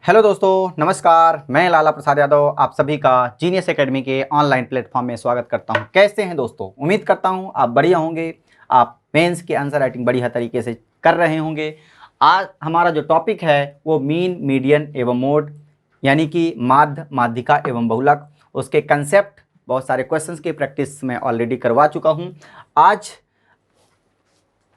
Hello दोस्तों, नमस्कार। मैं लाला प्रसाद यादव आप सभी का जीनियस एकेडमी के ऑनलाइन प्लेटफॉर्म में स्वागत करता हूं। कैसे हैं दोस्तों? उम्मीद करता हूं आप बढ़िया होंगे। आप मेंस की आंसर राइटिंग बढ़िया तरीके से कर रहे होंगे। आज हमारा जो टॉपिक है वो मीन, मीडियन एवं मोड, यानी कि माध्य, माध्यिका एवं बहुलक, उसके कंसेप्ट, बहुत सारे क्वेश्चंस की प्रैक्टिस मैं ऑलरेडी करवा चुका हूँ। आज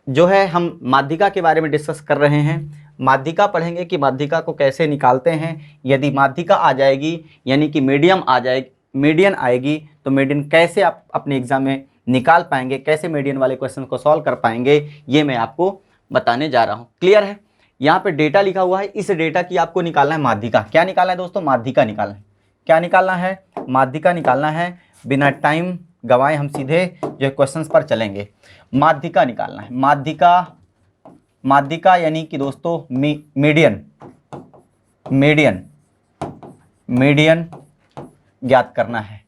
जो है हम माध्यिका के बारे में डिस्कस कर रहे हैं। माध्यिका पढ़ेंगे कि माध्यिका को कैसे निकालते हैं। यदि माध्यिका आ जाएगी यानी कि मीडियम आ जाएगी, मीडियन आएगी, तो मीडियन कैसे आप अपने एग्जाम में निकाल पाएंगे, कैसे मीडियन वाले क्वेश्चन को सॉल्व कर पाएंगे, ये मैं आपको बताने जा रहा हूँ। क्लियर है? यहाँ पे डेटा लिखा हुआ है, इस डेटा की आपको निकालना है माध्यिका। क्या निकालना है दोस्तों? माध्यिका निकालना है। क्या निकालना है? माध्यिका निकालना है। बिना टाइम गवाए हम सीधे जो क्वेश्चंस पर चलेंगे। माध्यिका निकालना है। माध्यिका यानी कि दोस्तों मीडियन ज्ञात करना है,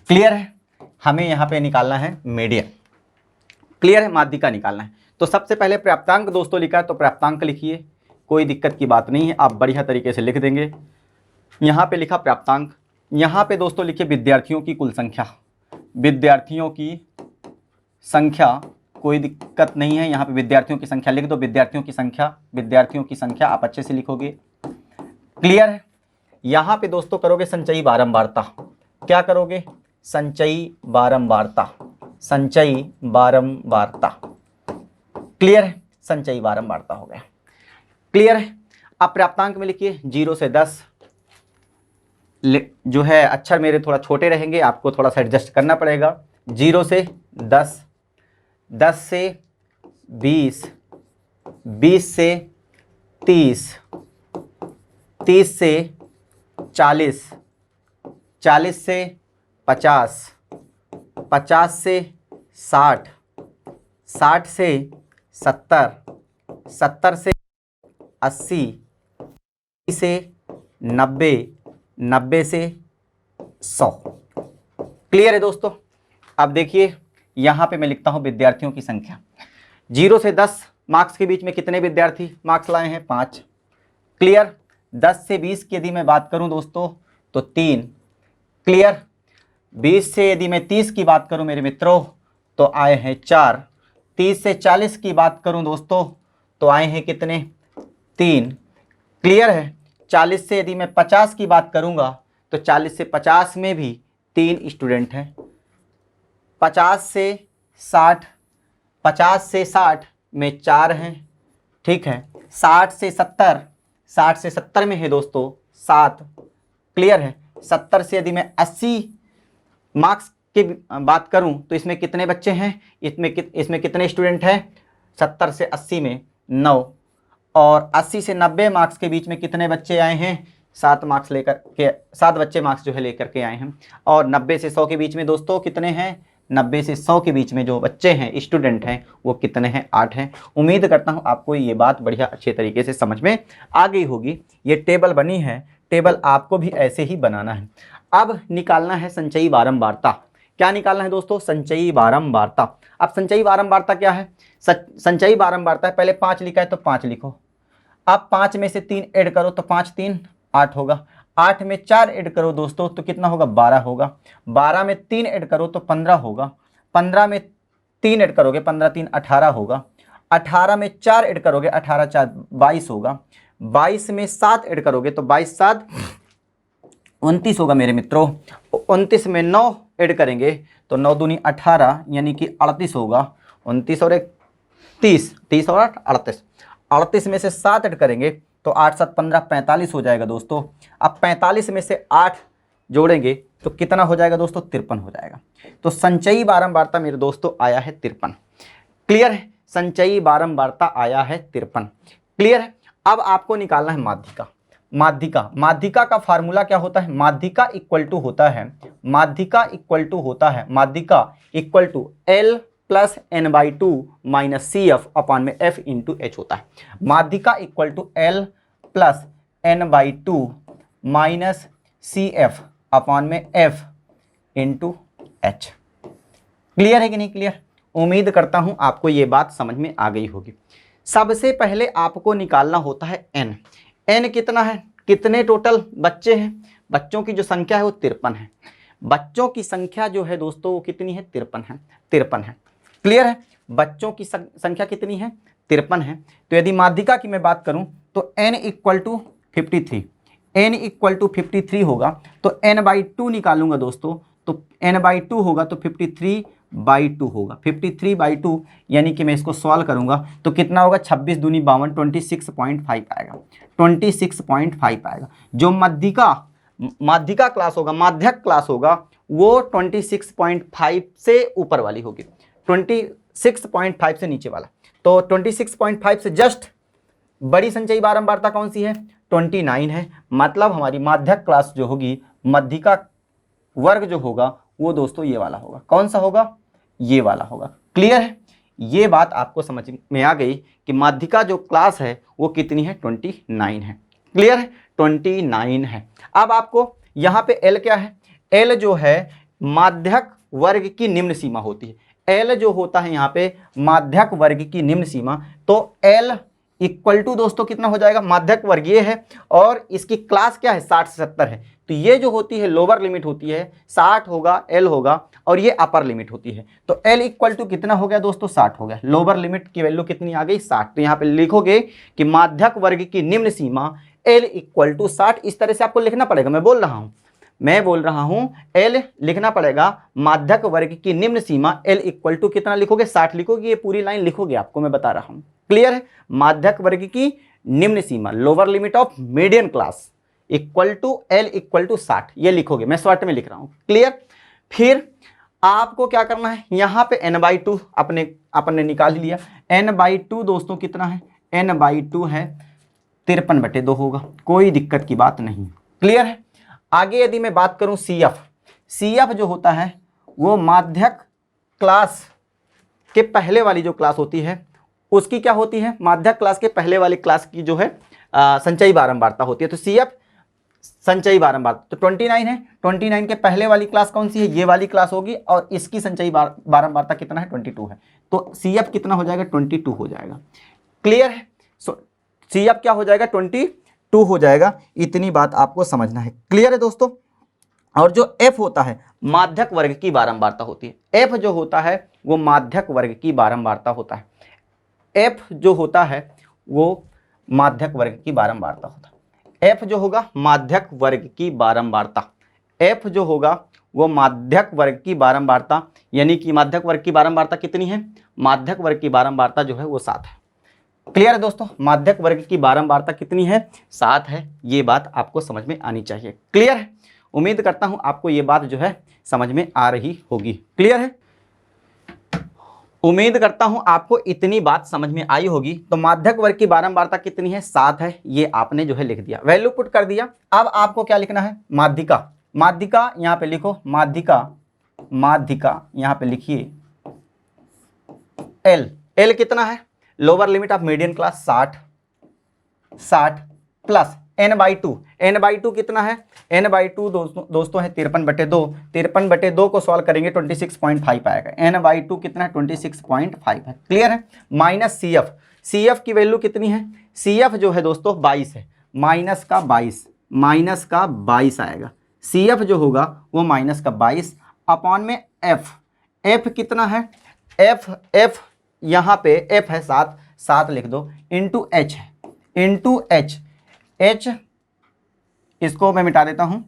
क्लियर है? हमें यहाँ पे निकालना है मीडियन। क्लियर है? माध्यिका निकालना है। तो सबसे पहले प्राप्तांक दोस्तों लिखा है तो प्राप्तांक लिखिए, कोई दिक्कत की बात नहीं है, आप बढ़िया तरीके से लिख देंगे। यहाँ पे लिखा प्राप्तांक, यहाँ पे दोस्तों लिखिए विद्यार्थियों की कुल संख्या। विद्यार्थियों की संख्या, कोई दिक्कत नहीं है, यहाँ पे विद्यार्थियों की संख्या लिख दो। विद्यार्थियों की संख्या आप अच्छे से लिखोगे। क्लियर है? यहाँ पे दोस्तों करोगे संचयी बारंबारता। क्या करोगे? संचयी बारंबारता। क्लियर है? संचयी बारंबारता हो गया। क्लियर है? अब प्राप्तांक में लिखिए 0 से 10। जो है अक्षर मेरे थोड़ा छोटे रहेंगे, आपको थोड़ा सा एडजस्ट करना पड़ेगा। 0 से 10, 10 से 20, 20 से 30, 30 से 40, 40 से 50, 50 से 60, 60 से 70, 70 से 80, 80 से 90, 90 से 100। क्लियर है दोस्तों? अब देखिए यहाँ पे मैं लिखता हूँ विद्यार्थियों की संख्या। 0 से 10 मार्क्स के बीच में कितने विद्यार्थी मार्क्स लाए हैं? 5। क्लियर? 10 से 20 की यदि मैं बात करूँ दोस्तों तो 3। क्लियर? 20 से यदि मैं 30 की बात करूँ मेरे मित्रों तो आए हैं 4। 30 से 40 की बात करूँ दोस्तों तो आए हैं कितने? 3। क्लियर है? 40 से यदि मैं 50 की बात करूंगा तो 40 से 50 में भी 3 स्टूडेंट हैं। 50 से 60, 50 से 60 में 4 हैं। ठीक है? 60 से 70, 60 से 70 में है दोस्तों 7। क्लियर है? 70 से यदि मैं 80 मार्क्स की बात करूं तो इसमें कितने बच्चे हैं? इसमें कितने स्टूडेंट हैं? 70 से 80 में 9। और 80 से 90 मार्क्स के बीच में कितने बच्चे आए हैं? 7 मार्क्स लेकर के, 7 बच्चे मार्क्स जो है लेकर के आए हैं। और 90 से 100 के बीच में दोस्तों कितने हैं? 90 से 100 के बीच में जो बच्चे हैं, स्टूडेंट हैं, वो कितने हैं? 8 हैं। उम्मीद करता हूँ आपको ये बात बढ़िया अच्छे तरीके से समझ में आ गई होगी। ये टेबल बनी है, टेबल आपको भी ऐसे ही बनाना है। अब निकालना है संचयी बारंबारता। क्या निकालना है दोस्तों? संचयी बारंबारता। अब संचयी बारंबारता क्या है? संचयी बारंबारता है, पहले 5 लिखा है तो 5 लिखो। अब 5 में से 3 ऐड करो तो 5 3 8 होगा। 8 में 4 ऐड करो दोस्तों तो कितना होगा? 12 होगा। 12 में 3 ऐड करो तो 15 होगा। 15 में 3 ऐड करोगे, 15 3 18 होगा। 18 में 4 ऐड करोगे, 18 4 22 होगा। 22 में 7 ऐड करोगे तो 22 7 29 होगा मेरे मित्रों। 29 में 9 ऐड करेंगे तो 9 दूनी 18 यानी कि 38 होगा। 29 और 1 30, 30 और 8 38। 38 में से 7 ऐड करेंगे तो 8 7 15 45 हो जाएगा दोस्तों। अब 45 में से 8 जोड़ेंगे तो कितना हो जाएगा दोस्तों? 53 हो जाएगा। तो संचयी बारंबारता मेरे दोस्तों आया है 53। क्लियर है? संचयी बारंबारता आया है 53। क्लियर है? अब आपको निकालना है माध्यिका। माध्यिका का फार्मूला क्या होता है? माध्यिका equal to L plus n/2 minus CF upon में F इंटू H होता है। माध्यिका equal to L plus n/2 minus CF upon में F इंटू H। क्लियर है कि नहीं क्लियर? उम्मीद करता हूं आपको ये बात समझ में आ गई होगी। सबसे पहले आपको निकालना होता है n। n कितना है, कितने टोटल बच्चे हैं, बच्चों की जो संख्या है वो 53 है। बच्चों की संख्या जो है दोस्तों वो कितनी है, 53 है, 53 है। क्लियर है, बच्चों की संख्या कितनी है, 53 है। तो यदि माध्यिका की मैं बात करूं तो n equal to 53, n equal to 53 होगा तो n/2 निकालूंगा दोस्तों, तो n/2 होगा तो 53/2 होगा, 53/2 यानी कि मैं इसको सॉल्व करूंगा तो कितना होगा, 26 दूनी 52, 26.5 आएगा, 26.5 आएगा। जो माध्यिका क्लास होगा, माध्यक क्लास होगा वो 26.5 से ऊपर वाली होगी, 26.5 से नीचे वाला। तो 26.5 से जस्ट बड़ी संचयी बारंबारता कौन सी है, 29 है। मतलब हमारी माध्यक क्लास जो होगी, माध्यिका वर्ग जो होगा वो दोस्तों ये वाला होगा। कौन सा होगा, ये वाला होगा। क्लियर है, ये बात आपको समझ में आ गई कि माध्यिका जो क्लास है वो कितनी है, 29 है। क्लियर है, 29 है। अब आपको यहाँ पे L क्या है, L जो है माध्यक वर्ग की निम्न सीमा होती है। L जो होता है यहाँ पे माध्यक वर्ग की निम्न सीमा, तो L इक्वल टू दोस्तों कितना हो जाएगा, माध्यक वर्ग ये है और इसकी क्लास क्या है, 60 से 70 है। तो ये जो होती है लोअर लिमिट होती है 60 होगा, L होगा, और ये अपर लिमिट होती है। तो L इक्वल टू कितना हो गया दोस्तों, 60 हो गया। लोअर लिमिट की वैल्यू कितनी आ गई, 60। तो यहाँ पे लिखोगे कि माध्यक वर्ग की निम्न सीमा L इक्वल टू 60। इस तरह से आपको लिखना पड़ेगा, मैं बोल रहा हूं L लिखना पड़ेगा, माध्यक वर्ग की निम्न सीमा L इक्वल टू कितना लिखोगे, 60 लिखोगे। ये पूरी लाइन लिखोगे, आपको मैं बता रहा हूं। क्लियर है, माध्यक वर्ग की निम्न सीमा, lower limit of median class equal to L equal to 60, ये लिखोगे। मैं शॉर्ट में लिख रहा हूं। क्लियर, फिर आपको क्या करना है, यहां पे n/2 अपने निकाल लिया। n/2 दोस्तों कितना है, n/2 है 53/2 होगा, कोई दिक्कत की बात नहीं। क्लियर है, आगे यदि मैं बात करूं CF जो होता है वो माध्यक क्लास के पहले वाली जो क्लास होती है उसकी क्या होती है, माध्यक क्लास के पहले वाली क्लास की जो है संचयी बारंबारता होती है। तो CF संचयी बारंबारता तो 29 है, 29 के पहले वाली क्लास कौन सी है, ये वाली क्लास होगी, और इसकी संचयी बारंबारता कितना है, 22 है। तो CF कितना हो जाएगा, 22 हो जाएगा। क्लियर है, CF क्या हो जाएगा, 22 हो जाएगा। इतनी बात आपको समझना है। क्लियर है दोस्तों। और जो F होता है माध्यक वर्ग की बारंबारता होती है। F जो होता है वो माध्यक वर्ग की बारंबारता होता है। F जो होता है वो माध्यक वर्ग की बारंबारता होता है। F जो होगा माध्यक वर्ग की बारंबारता, F जो होगा वो माध्यक वर्ग की बारंबारता, यानी कि माध्यक वर्ग की बारंबारता कितनी है, माध्यक वर्ग की बारंबारता जो है वो 7 है। क्लियर है दोस्तों, माध्यक वर्ग की बारंबारता कितनी है, 7 है। ये बात आपको समझ में आनी चाहिए। क्लियर है, उम्मीद करता हूं आपको ये बात जो है समझ में आ रही होगी। क्लियर है, उम्मीद करता हूं आपको इतनी बात समझ में आई होगी। तो माध्यक वर्ग की बारंबारता कितनी है, 7 है। ये आपने जो है लिख दिया, वैल्यू पुट कर दिया। अब आपको क्या लिखना है, माध्यिका यहां पे लिखो, माध्यिका यहां पे लिखिए L कितना है, lower limit of median class 60 plus n/2 कितना है, n/2 दोस्तों है 53/2, 53/2 को सॉल्व करेंगे 26.5 आएगा। n/2 कितना है, 26.5 है। क्लियर है, माइनस CF की वैल्यू कितनी है, CF जो है दोस्तों 22 है, माइनस का 22 आएगा। CF जो होगा वो माइनस का 22 अपॉन में F कितना है, F यहाँ पे F है 7 लिख दो, इंटू H है, इंटू H इसको मैं मिटा देता हूं।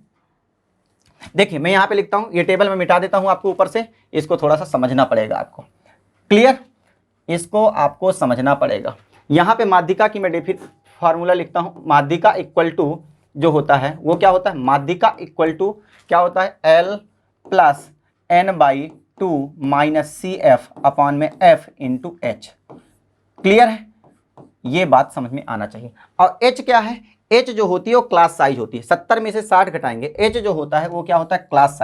देखिए मैं यहां पे लिखता हूं, ये टेबल में मिटा देता हूं आपको ऊपर से, इसको थोड़ा सा समझना पड़ेगा आपको। क्लियर, इसको आपको समझना पड़ेगा। यहां पे माध्यिका की मैं फार्मूला लिखता हूं, माध्यिका इक्वल टू जो होता है वो क्या होता है, माध्यिका इक्वल टू क्या होता है, L plus n/2 minus CF upon में F इंटू H। क्लियर है, ये बात समझ में आना चाहिए। और H क्या है, H जो होती है वो क्लास साइज होती है। 70 में से 60 घटाएंगे, H जो होता है वो क्या होता है, क्लास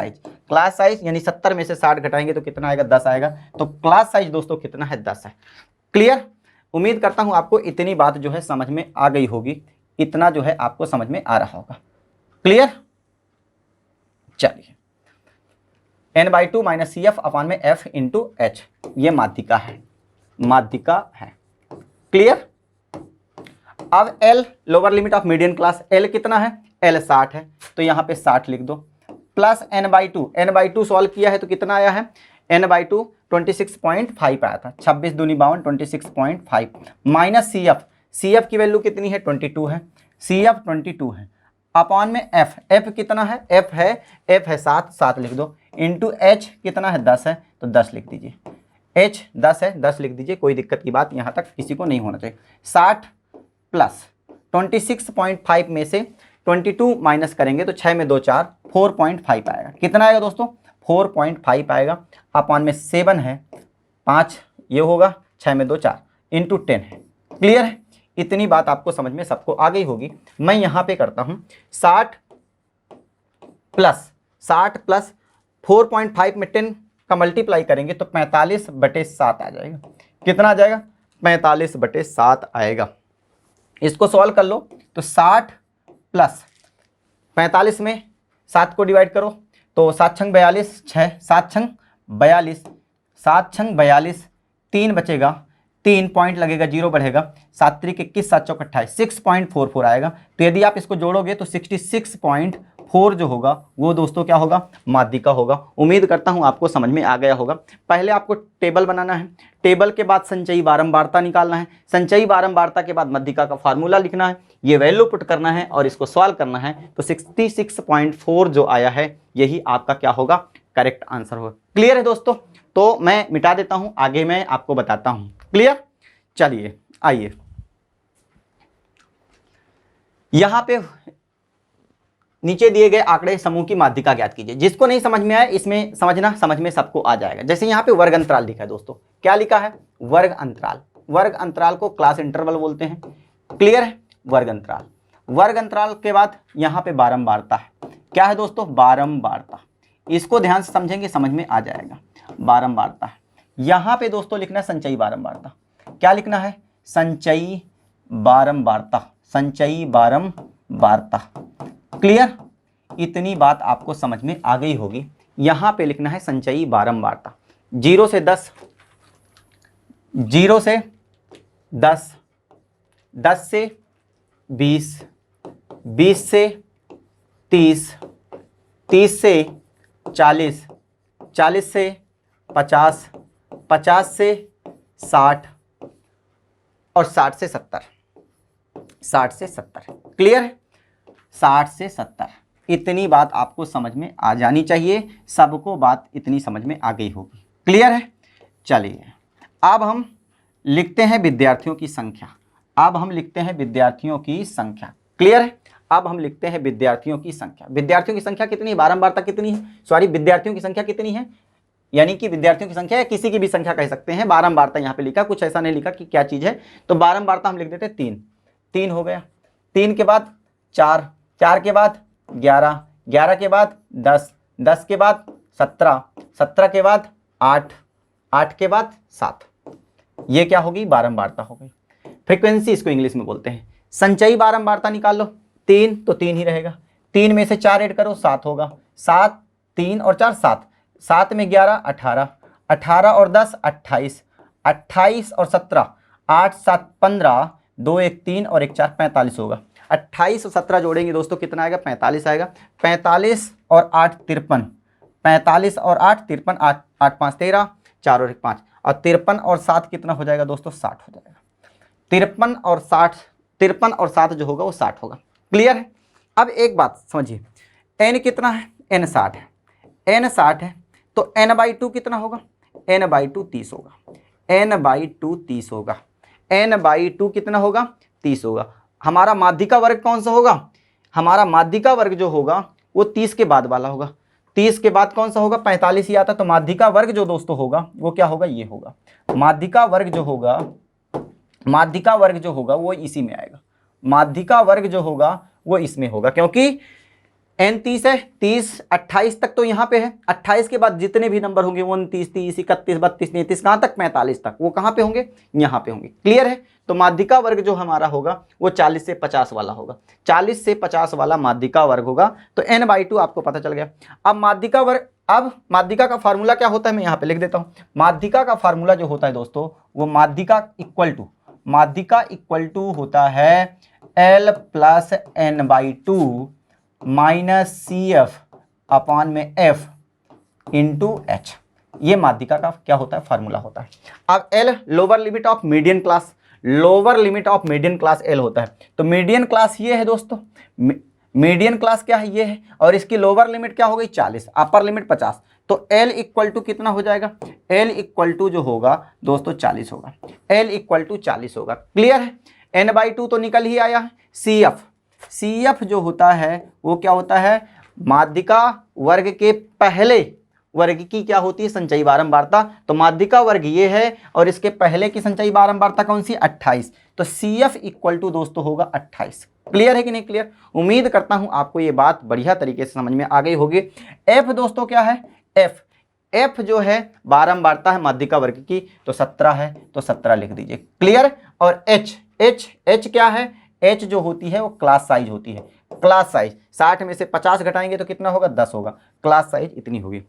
साइज यानी 70 में से 60 घटाएंगे तो कितना आएगा, 10 आएगा। तो क्लास साइज दोस्तों कितना है, 10 है। क्लियर, उम्मीद करता हूं आपको इतनी बात जो है समझ में आ गई होगी, इतना जो है आपको समझ में आ रहा होगा। क्लियर, चलिए n/2 माइनस CF अपॉन में F इंटू H, ये माध्यिका है। क्लियर। अब L lower limit of median class, L कितना है, L 60 है, तो यहाँ पे 60 लिख दो, प्लस n/2, n/2 सॉल्व किया है तो कितना आया है, n/2 26.5 आया था, 26 दूनी 52, 26.5 माइनस CF, CF की वैल्यू कितनी है, 22 है, CF 22 है, अपॉन में F कितना है, F है 7, 7 लिख दो, इंटू H कितना है, 10 है, तो 10 लिख दीजिए, H 10 है, 10 लिख दीजिए, कोई दिक्कत की बात यहाँ तक किसी को नहीं होना चाहिए। 60 प्लस 26.5 में से 22 माइनस करेंगे तो 6 में 2 4, 4.5 आएगा, कितना आएगा दोस्तों, 4.5 आएगा, अपॉन में 7 है, 5 ये होगा, 6 में 2 4, इंटू 10 है। क्लियर है, इतनी बात आपको समझ में सबको आ गई होगी। मैं यहाँ पे करता हूँ 60 प्लस 4.5 में 10 का मल्टीप्लाई करेंगे तो 45/7 आ जाएगा, कितना आ जाएगा, 45/7 आएगा। इसको सॉल्व कर लो तो 60 प्लस 45 में 7 को डिवाइड करो तो 7 छंग 42, 6 7 छंग 42, 7 छंग 42, 3 बचेगा, 3 पॉइंट लगेगा, 0 बढ़ेगा, 7 3 21, 7 चौक 28, 6.44 आएगा। तो यदि आप इसको जोड़ोगे तो 66.4 जो होगा वो दोस्तों क्या होगा, माध्यिका होगा। उम्मीद करता हूं आपको समझ में आ गया होगा। पहले आपको टेबल बनाना है, टेबल के बाद संचयी बारंबारता निकालना है, संचयी बारंबारता के बाद माध्यिका का फार्मूला लिखना है, ये वैल्यू पुट करना है और इसको सॉल्व करना है। तो 66.4 जो आया है यही आपका क्या होगा, करेक्ट आंसर होगा। क्लियर है दोस्तों, तो मैं मिटा देता हूं, आगे मैं आपको बताता हूं। क्लियर, चलिए आइए यहां पे नीचे दिए गए आंकड़े समूह की माध्यिका ज्ञात कीजिए। जिसको नहीं समझ में आया इसमें समझना, समझ में सबको आ जाएगा। जैसे यहाँ पे वर्ग अंतराल लिखा है दोस्तों, क्या लिखा है, वर्ग अंतराल। वर्ग अंतराल को क्लास इंटरवल बोलते हैं। क्लियर है, वर्ग अंतराल। वर्ग अंतराल के बाद यहाँ पे बारंबारता है, क्या है दोस्तों, बारंबारता। इसको ध्यान से समझेंगे समझ में आ जाएगा, बारंबारता है। यहाँ पे दोस्तों लिखना है संचयी बारंबारता। क्या लिखना है, संचयी बारंबारता, संचयी बारंबारता। क्लियर, इतनी बात आपको समझ में आ गई होगी। यहां पे लिखना है संचयी बारंबारता। 0 से 10, 0 से 10, 10 से 20, 20 से 30, 30 से 40, 40 से 50, 50 से 60 और 60 से 70, 60 से 70। क्लियर है, 60 से 70। इतनी बात आपको समझ में आ जानी चाहिए, सबको बात इतनी समझ में आ गई होगी। क्लियर है, चलिए अब हम लिखते हैं विद्यार्थियों की संख्या। अब हम लिखते हैं विद्यार्थियों की संख्या। क्लियर है, अब हम लिखते हैं विद्यार्थियों की संख्या। विद्यार्थियों की संख्या कितनी है, बारंबारता कितनी है, सॉरी विद्यार्थियों की संख्या कितनी है, यानी कि विद्यार्थियों की संख्या या किसी की भी संख्या कह सकते हैं। बारंबारता यहाँ पे लिखा, कुछ ऐसा नहीं लिखा कि क्या चीज है, तो बारंबारता हम लिख देते 3। 3 हो गया, 3 के बाद 4, 4 के बाद 11, 11 के बाद 10, 10 के बाद 17, 17 के बाद 8, 8 के बाद 7। ये क्या होगी, बारंबारता हो गई। फ्रीक्वेंसी इसको इंग्लिश में बोलते हैं। संचयी बारंबारता निकाल लो, 3 तो 3 ही रहेगा, 3 में से 4 ऐड करो 7 होगा, 7, 3 और 4 7, 7 में 11 18, 18 और 10 28, 28 और 17 8 7 15, 2 1 3 और 1 4 45 होगा। 28 और 17 जोड़ेंगे दोस्तों कितना आएगा, 45 आएगा। 45 और 8 53, 45 और 8 53, 8 8 5 13, 4 और 1 5, और 53 और 7 कितना हो जाएगा दोस्तों, 60 हो जाएगा। 53 और 60, 53 और 7 जो होगा वो 60 होगा। क्लियर है। अब एक बात समझिए, n कितना है, n 60 है, n 60 है तो n/2 कितना होगा, n/2 30 होगा, n/2 30 होगा, n/2 कितना होगा, 30 होगा। हमारा माध्यिका वर्ग कौन सा होगा, हमारा माध्यिका वर्ग जो होगा वो 30 के बाद वाला होगा। 30 के बाद कौन सा होगा, 45 ही आता। तो माध्यिका वर्ग जो दोस्तों होगा वो क्या होगा, ये होगा। माध्यिका वर्ग जो होगा, माध्यिका वर्ग जो होगा वो इसी में आएगा। माध्यिका वर्ग जो होगा वो इसमें होगा, क्योंकि n 30 है, 30 28 तक तो यहाँ पे है। 28 के बाद जितने भी नंबर होंगे 29 30 31 32 33 कहाँ तक, 45 तक, वो कहाँ पे होंगे, यहाँ पे होंगे। क्लियर है। तो माध्यिका वर्ग जो हमारा होगा वो 40 से 50 वाला होगा, 40 से 50 वाला माध्यिका वर्ग होगा। तो n/2 आपको पता चल गया। अब माध्यिका वर्ग, अब माध्यिका का फार्मूला क्या होता है, मैं यहाँ पे लिख देता हूँ। माध्यिका का फार्मूला जो होता है दोस्तों वो माध्यिका इक्वल टू, माध्यिका इक्वल टू होता है L plus n/2 minus CF upon में F इंटू H। ये माध्यिका का क्या होता है, फार्मूला होता है। अब L lower limit of median class, lower limit of median class L होता है। तो मीडियन क्लास ये है दोस्तों, मीडियन क्लास क्या है, ये है, और इसकी लोअर लिमिट क्या हो गई 40, अपर लिमिट 50। तो L इक्वल टू कितना हो जाएगा, L इक्वल टू जो होगा दोस्तों 40 होगा, L इक्वल टू 40 होगा। क्लियर है, n/2 तो निकल ही आया है। CF जो होता है वो क्या होता है, माध्यिका वर्ग के पहले वर्ग की क्या होती है, संचयी बारंबारता। तो माध्यिका वर्ग ये है और इसके पहले की संचयी बारंबारता कौन सी, 28। तो CF इक्वल टू दोस्तों होगा 28। क्लियर है कि नहीं क्लियर? उम्मीद करता हूं आपको ये बात बढ़िया तरीके से समझ में आ गई होगी। F दोस्तों क्या है, F जो है बारंबारता है माध्यिका वर्ग की, तो 17 है, तो 17 लिख दीजिए। क्लियर। और H क्या है, H जो होती है वो क्लास साइज होती है। क्लास साइज 60 में से 50 घटाएंगे तो कितना होगा, 10 होगा। क्लास साइज इतनी होगी।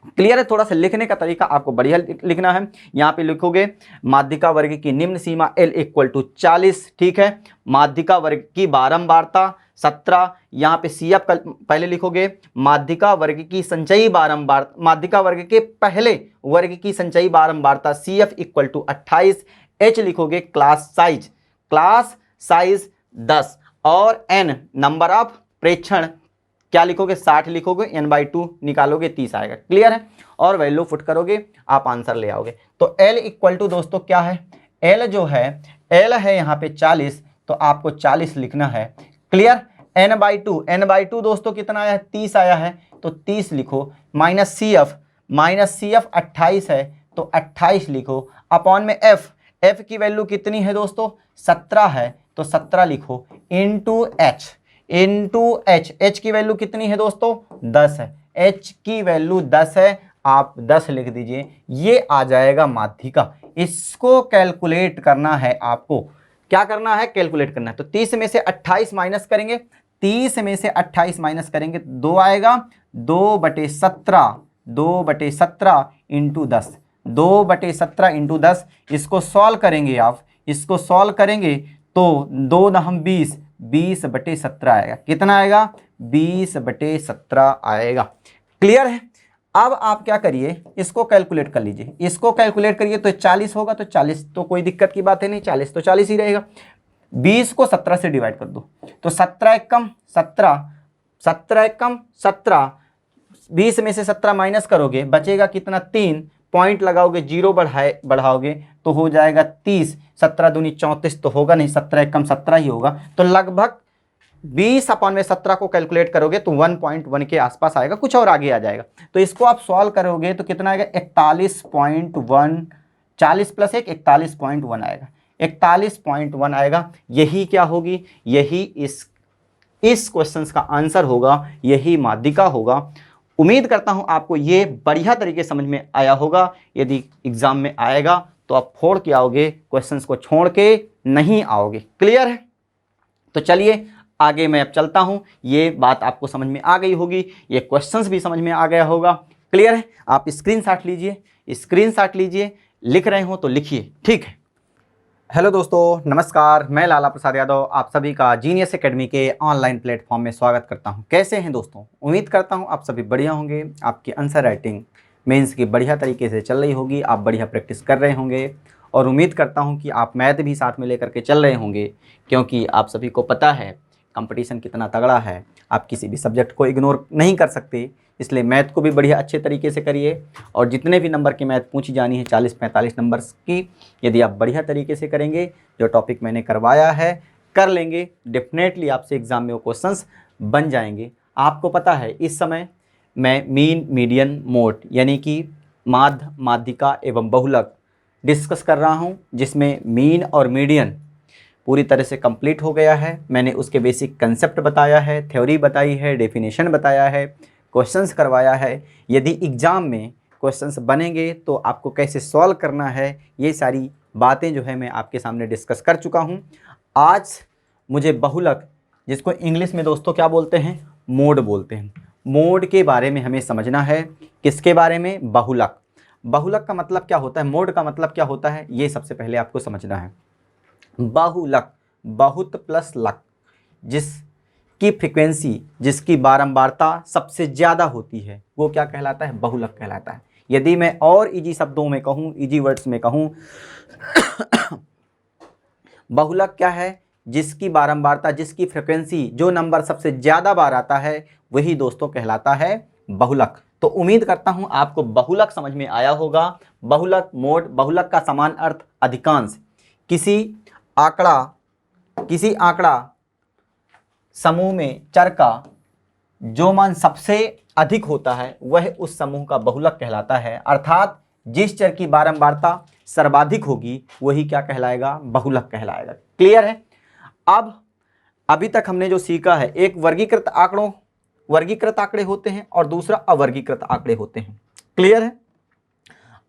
क्लियर है। थोड़ा सा लिखने का तरीका आपको बढ़िया लिखना है। यहाँ पे लिखोगे माध्यिका वर्ग की निम्न सीमा L इक्वल टू 40, ठीक है। माध्यिका वर्ग की बारंबारता 17, यहाँ पे CF पहले लिखोगे। माध्यिका वर्ग की संचयी बारंबार, माध्यिका वर्ग के पहले वर्ग की संचयी बारंबारता CF इक्वल टू 28। H लिखोगे क्लास साइज 10, और N नंबर ऑफ प्रेक्षण क्या लिखोगे, 60 लिखोगे, n/2 निकालोगे 30 आएगा। क्लियर है। और वैल्यू पुट करोगे, आप आंसर ले आओगे। तो L इक्वल टू दोस्तों क्या है, L जो है, L है यहाँ पे 40, तो आपको 40 लिखना है। क्लियर। n/2 दोस्तों कितना आया है, 30 आया है, तो 30 लिखो। माइनस CF 28 है, तो 28 लिखो। अपॉन में F की वैल्यू कितनी है दोस्तों, 17 है, तो 17 लिखो। इंटू H की वैल्यू कितनी है दोस्तों, 10 है। H की वैल्यू 10 है, आप 10 लिख दीजिए। ये आ जाएगा माध्यिका। इसको कैलकुलेट करना है आपको। क्या करना है, कैलकुलेट करना है। तो 30 में से 28 माइनस करेंगे, 30 में से 28 माइनस करेंगे तो 2 आएगा। 2/17 इंटू 10, 2/17 इंटू 10। इसको सॉल्व करेंगे आप, इसको सॉल्व करेंगे तो 2 9 20, 20/17 आएगा। कितना आएगा, 20/17 आएगा। क्लियर है। अब आप क्या करिए, इसको कैलकुलेट कर लीजिए। इसको कैलकुलेट करिए तो 40 होगा, तो 40 तो कोई दिक्कत की बात है नहीं, 40 तो 40 ही रहेगा। 20 को 17 से डिवाइड कर दो, तो 17 एकम 17, 17 एकम 17, 20 में से 17 माइनस करोगे, बचेगा कितना, 3। पॉइंट लगाओगे, जीरो बढ़ाओगे तो हो जाएगा 30। 17 दूनी 34 तो होगा नहीं, 17 एकम 17 ही होगा। तो लगभग 20/17 को कैलकुलेट करोगे तो 1.1 के आसपास आएगा, कुछ और आगे आ जाएगा। तो इसको आप सॉल्व करोगे तो कितना आएगा, 41.1, 40 + 1 41.1 आएगा, 41.1 आएगा। यही क्या होगी, यही इस क्वेश्चन का आंसर होगा, यही माध्यिका होगा। उम्मीद करता हूं आपको ये बढ़िया तरीके समझ में आया होगा। यदि एग्जाम में आएगा तो आप फोड़ के आओगे, क्वेश्चंस को छोड़ के नहीं आओगे। क्लियर है। तो चलिए आगे मैं अब चलता हूं। ये बात आपको समझ में आ गई होगी, ये क्वेश्चंस भी समझ में आ गया होगा। क्लियर है। आप स्क्रीनशॉट लीजिए, लिख रहे हो तो लिखिए, ठीक है। हेलो दोस्तों, नमस्कार। मैं लाला प्रसाद यादव आप सभी का जीनियस एकेडमी के ऑनलाइन प्लेटफॉर्म में स्वागत करता हूं। कैसे हैं दोस्तों? उम्मीद करता हूं आप सभी बढ़िया होंगे। आपकी आंसर राइटिंग मेंस की बढ़िया तरीके से चल रही होगी, आप बढ़िया प्रैक्टिस कर रहे होंगे, और उम्मीद करता हूं कि आप मैथ भी साथ में लेकर के चल रहे होंगे, क्योंकि आप सभी को पता है कंपटीशन कितना तगड़ा है। आप किसी भी सब्जेक्ट को इग्नोर नहीं कर सकते, इसलिए मैथ को भी बढ़िया अच्छे तरीके से करिए। और जितने भी नंबर की मैथ पूछी जानी है 40-45 नंबर्स की, यदि आप बढ़िया तरीके से करेंगे, जो टॉपिक मैंने करवाया है कर लेंगे, डेफिनेटली आपसे एग्जाम में वो क्वेश्चंस बन जाएंगे। आपको पता है इस समय मैं मीन, मीडियन, मोड यानी कि माध्य, माध्यिका एवं बहुलक डिस्कस कर रहा हूँ, जिसमें मीन और मीडियन पूरी तरह से कंप्लीट हो गया है। मैंने उसके बेसिक कंसेप्ट बताया है, थ्योरी बताई है, डेफिनेशन बताया है, क्वेश्चंस करवाया है। यदि एग्ज़ाम में क्वेश्चंस बनेंगे तो आपको कैसे सॉल्व करना है, ये सारी बातें जो है मैं आपके सामने डिस्कस कर चुका हूँ। आज मुझे बहुलक, जिसको इंग्लिश में दोस्तों क्या बोलते हैं, मोड बोलते हैं, मोड के बारे में हमें समझना है। किसके बारे में? बहुलक। बहुलक का मतलब क्या होता है, मोड का मतलब क्या होता है, ये सबसे पहले आपको समझना है। बहुलक, बहुत प्लस लक, जिसकी फ्रीक्वेंसी, जिसकी बारंबारता सबसे ज़्यादा होती है वो क्या कहलाता है? बहुलक कहलाता है। यदि मैं और इजी शब्दों में कहूँ, इजी वर्ड्स में कहूँ, बहुलक क्या है? जिसकी बारंबारता, जिसकी फ्रीक्वेंसी, जो नंबर सबसे ज़्यादा बार आता है वही दोस्तों कहलाता है बहुलक। तो उम्मीद करता हूं आपको बहुलक समझ में आया होगा। बहुलक मोड, बहुलक का समान अर्थ अधिकांश, किसी आंकड़ा समूह में चर का जो मान सबसे अधिक होता है वह उस समूह का बहुलक कहलाता है। अर्थात जिस चर की बारंबारता सर्वाधिक होगी वही क्या कहलाएगा? बहुलक कहलाएगा। क्लियर है? अब अभी तक हमने जो सीखा है, एक वर्गीकृत आंकड़े होते हैं और दूसरा अवर्गीकृत आंकड़े होते हैं। क्लियर है?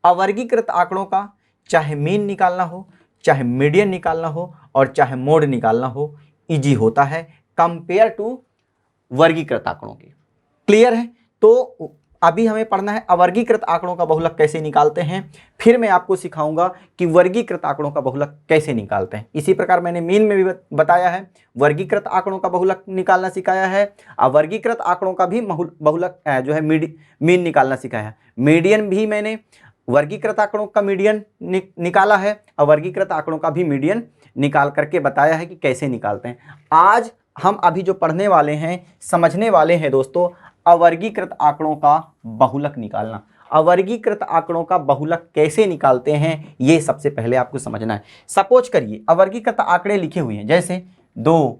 अवर्गीकृत आंकड़ों का चाहे मीन निकालना हो, चाहे मीडियन निकालना हो और चाहे मोड निकालना हो, इजी होता है कंपेयर टू वर्गीकृत आंकड़ों के। क्लियर है? तो अभी हमें पढ़ना है अवर्गीकृत आंकड़ों का बहुलक कैसे निकालते हैं, फिर मैं आपको सिखाऊंगा कि वर्गीकृत आंकड़ों का बहुलक कैसे निकालते हैं। इसी प्रकार मैंने मीन में भी बताया है, वर्गीकृत आंकड़ों का बहुलक निकालना सिखाया है, अवर्गीकृत आंकड़ों का भी बहुलक जो है मीन निकालना सिखाया है। मीडियन भी मैंने वर्गीकृत आंकड़ों का मीडियन निकाला है, अवर्गीकृत आंकड़ों का भी मीडियन निकाल करके बताया है कि कैसे निकालते हैं। आज हम अभी जो पढ़ने वाले हैं, समझने वाले हैं दोस्तों, अवर्गीकृत आंकड़ों का बहुलक निकालना। अवर्गीकृत आंकड़ों का बहुलक कैसे निकालते हैं ये सबसे पहले आपको समझना है। सपोज करिए अवर्गीकृत आंकड़े लिखे हुए हैं, जैसे 2,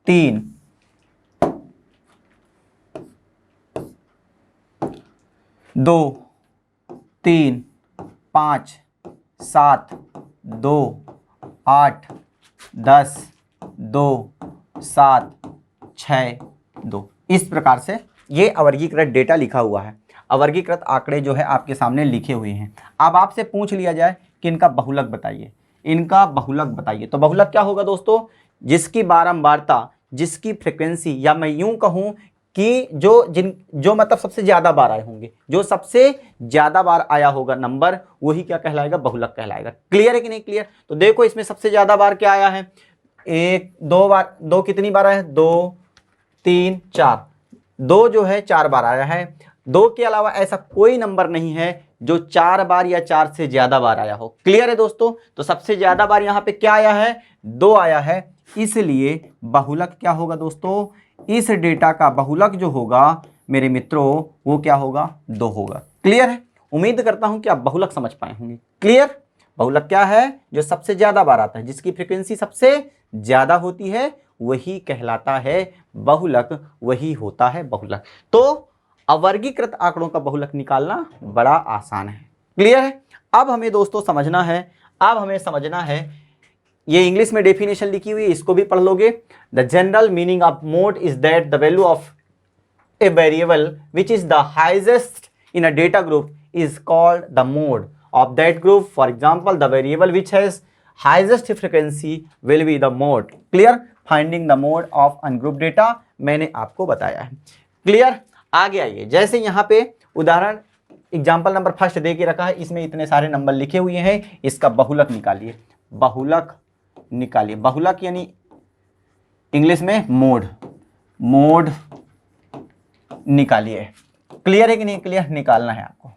3, 5, 7, 2, 8, 10, 2, 7, 6, 2, इस प्रकार से ये अवर्गीकृत डेटा लिखा हुआ है। अवर्गीकृत आंकड़े जो है आपके सामने लिखे हुए हैं। अब आपसे पूछ लिया जाए कि इनका बहुलक बताइए, इनका बहुलक बताइए, तो बहुलक क्या होगा दोस्तों? जिसकी बारंबारता, जिसकी फ्रीक्वेंसी, या मैं यूं कहूं कि जो मतलब सबसे ज्यादा बार आए होंगे, जो सबसे ज्यादा बार आया होगा नंबर, वही क्या कहलाएगा? बहुलक कहलाएगा। क्लियर है कि नहीं क्लियर? तो देखो इसमें सबसे ज्यादा बार क्या आया है? 1, 2 बार, 2 कितनी बार आया है? 2, 3, 4, 2 जो है 4 बार आया है। 2 के अलावा ऐसा कोई नंबर नहीं है जो 4 बार या 4 से ज्यादा बार आया हो। क्लियर है दोस्तों? तो सबसे ज्यादा बार यहां पे क्या आया है? 2 आया है, इसलिए बहुलक क्या होगा दोस्तों? इस डेटा का बहुलक जो होगा मेरे मित्रों वो क्या होगा? 2 होगा। क्लियर है? उम्मीद करता हूं कि आप बहुलक समझ पाए होंगे। क्लियर? बहुलक क्या है? जो सबसे ज्यादा बार आता है, जिसकी फ्रीक्वेंसी सबसे ज्यादा होती है वही कहलाता है बहुलक, वही होता है बहुलक। तो अवर्गीकृत आंकड़ों का बहुलक निकालना बड़ा आसान है। क्लियर है? अब हमें दोस्तों समझना है, ये इंग्लिश में डेफिनेशन लिखी हुई है, इसको भी पढ़ लोगे। The general meaning of mode is that the value of a variable which is the highest in a data group is called the mode of that group. For example, the variable which has highest frequency will be the mode. Clear? Finding the mode of ungrouped data मैंने आपको बताया है। Clear? आगे आइए, जैसे यहाँ पे उदाहरण एग्जाम्पल नंबर फर्स्ट दे के रखा है, इसमें इतने सारे नंबर लिखे हुए हैं, इसका बहुलक निकालिए। बहुलक निकालिए, बहुलक यानी इंग्लिश में मोड निकालिए। क्लियर है कि नहीं क्लियर? निकालना है आपको।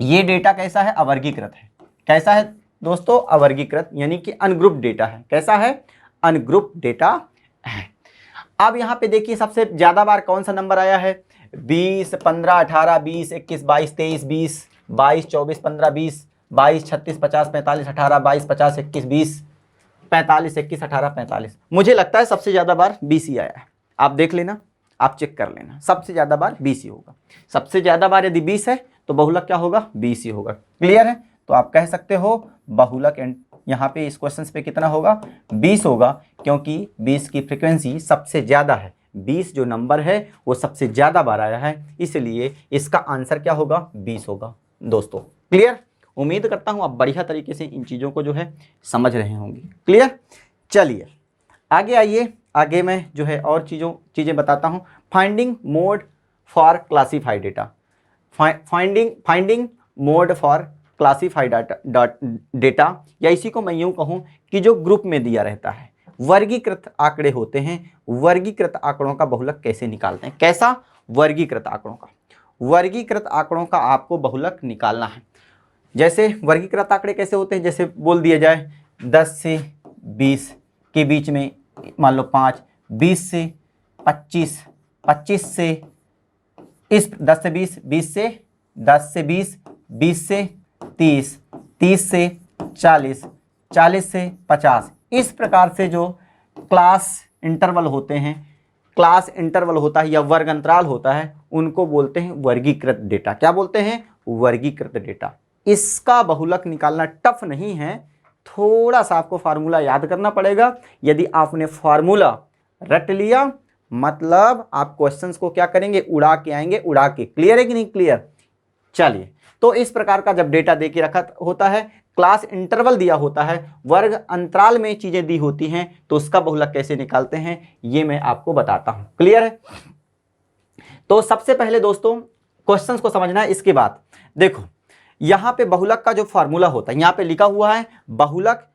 ये डेटा कैसा है? अवर्गीकृत है। कैसा है दोस्तों? अवर्गीकृत, यानी कि अनग्रुप्ड डेटा है। कैसा है? अनग्रुप्ड डेटा है। अब यहां पे देखिए सबसे ज्यादा बार कौन सा नंबर आया है? 20, 15, 18, 20, 21, 22, 23, 20, 22, 24, 15, 20, 22, 36, 50, 45, 18, 22, 50, 21, 20, 45, 21, 18, 45। मुझे लगता है सबसे ज्यादा बार 20 ही आया है। आप देख लेना, आप चेक कर लेना, सबसे ज्यादा बार 20 ही होगा। सबसे ज्यादा बार यदि 20 है तो बहुलक क्या होगा? 20 ही होगा। क्लियर है? तो आप कह सकते हो बहुलक यहाँ पे इस क्वेश्चन पे कितना होगा? 20 होगा, क्योंकि 20 की फ्रीक्वेंसी सबसे ज्यादा है। 20 जो नंबर है वो सबसे ज्यादा बार आया है, इसलिए इसका आंसर क्या होगा? 20 होगा दोस्तों। क्लियर? उम्मीद करता हूं आप बढ़िया तरीके से इन चीजों को जो है समझ रहे होंगे। क्लियर? चलिए आगे आइए, आगे मैं जो है और चीजें बताता हूं। Finding mode for classified data. Finding mode for classified data, या इसी को मैं यूं कहूं कि जो ग्रुप में दिया रहता है, वर्गीकृत आंकड़े होते हैं, वर्गीकृत आंकड़ों का बहुलक कैसे निकालते हैं। कैसा? वर्गीकृत आंकड़ों का। वर्गीकृत आंकड़ों का आपको बहुलक निकालना है। जैसे वर्गीकृत आंकड़े कैसे होते हैं, जैसे बोल दिया जाए 10 से 20 के बीच में मान लो 5, 20 से 25, 25 से इस 10 से 20, 20 से 10 से 20, 20 से 30, 30 से 40, 40 से 50, इस प्रकार से जो क्लास इंटरवल होते हैं, क्लास इंटरवल होता है या वर्ग अंतराल होता है, उनको बोलते हैं वर्गीकृत डेटा। क्या बोलते हैं? वर्गीकृत डेटा। इसका बहुलक निकालना टफ नहीं है, थोड़ा सा आपको फार्मूला याद करना पड़ेगा। यदि आपने फार्मूला रट लिया मतलब आप क्वेश्चंस को क्या करेंगे, उड़ा के आएंगे, उड़ा के। क्लियर है कि नहीं क्लियर? चलिए, तो इस प्रकार का जब डेटा दे के रखा होता है, क्लास इंटरवल दिया होता है, वर्ग अंतराल में चीजें दी होती हैं, तो उसका बहुलक कैसे निकालते हैं ये मैं आपको बताता हूं। क्लियर है? तो सबसे पहले दोस्तों क्वेश्चंस को समझना है, इसके बाद देखो यहां पे बहुलक का जो फार्मूला होता है, यहां पे लिखा हुआ है बहुलक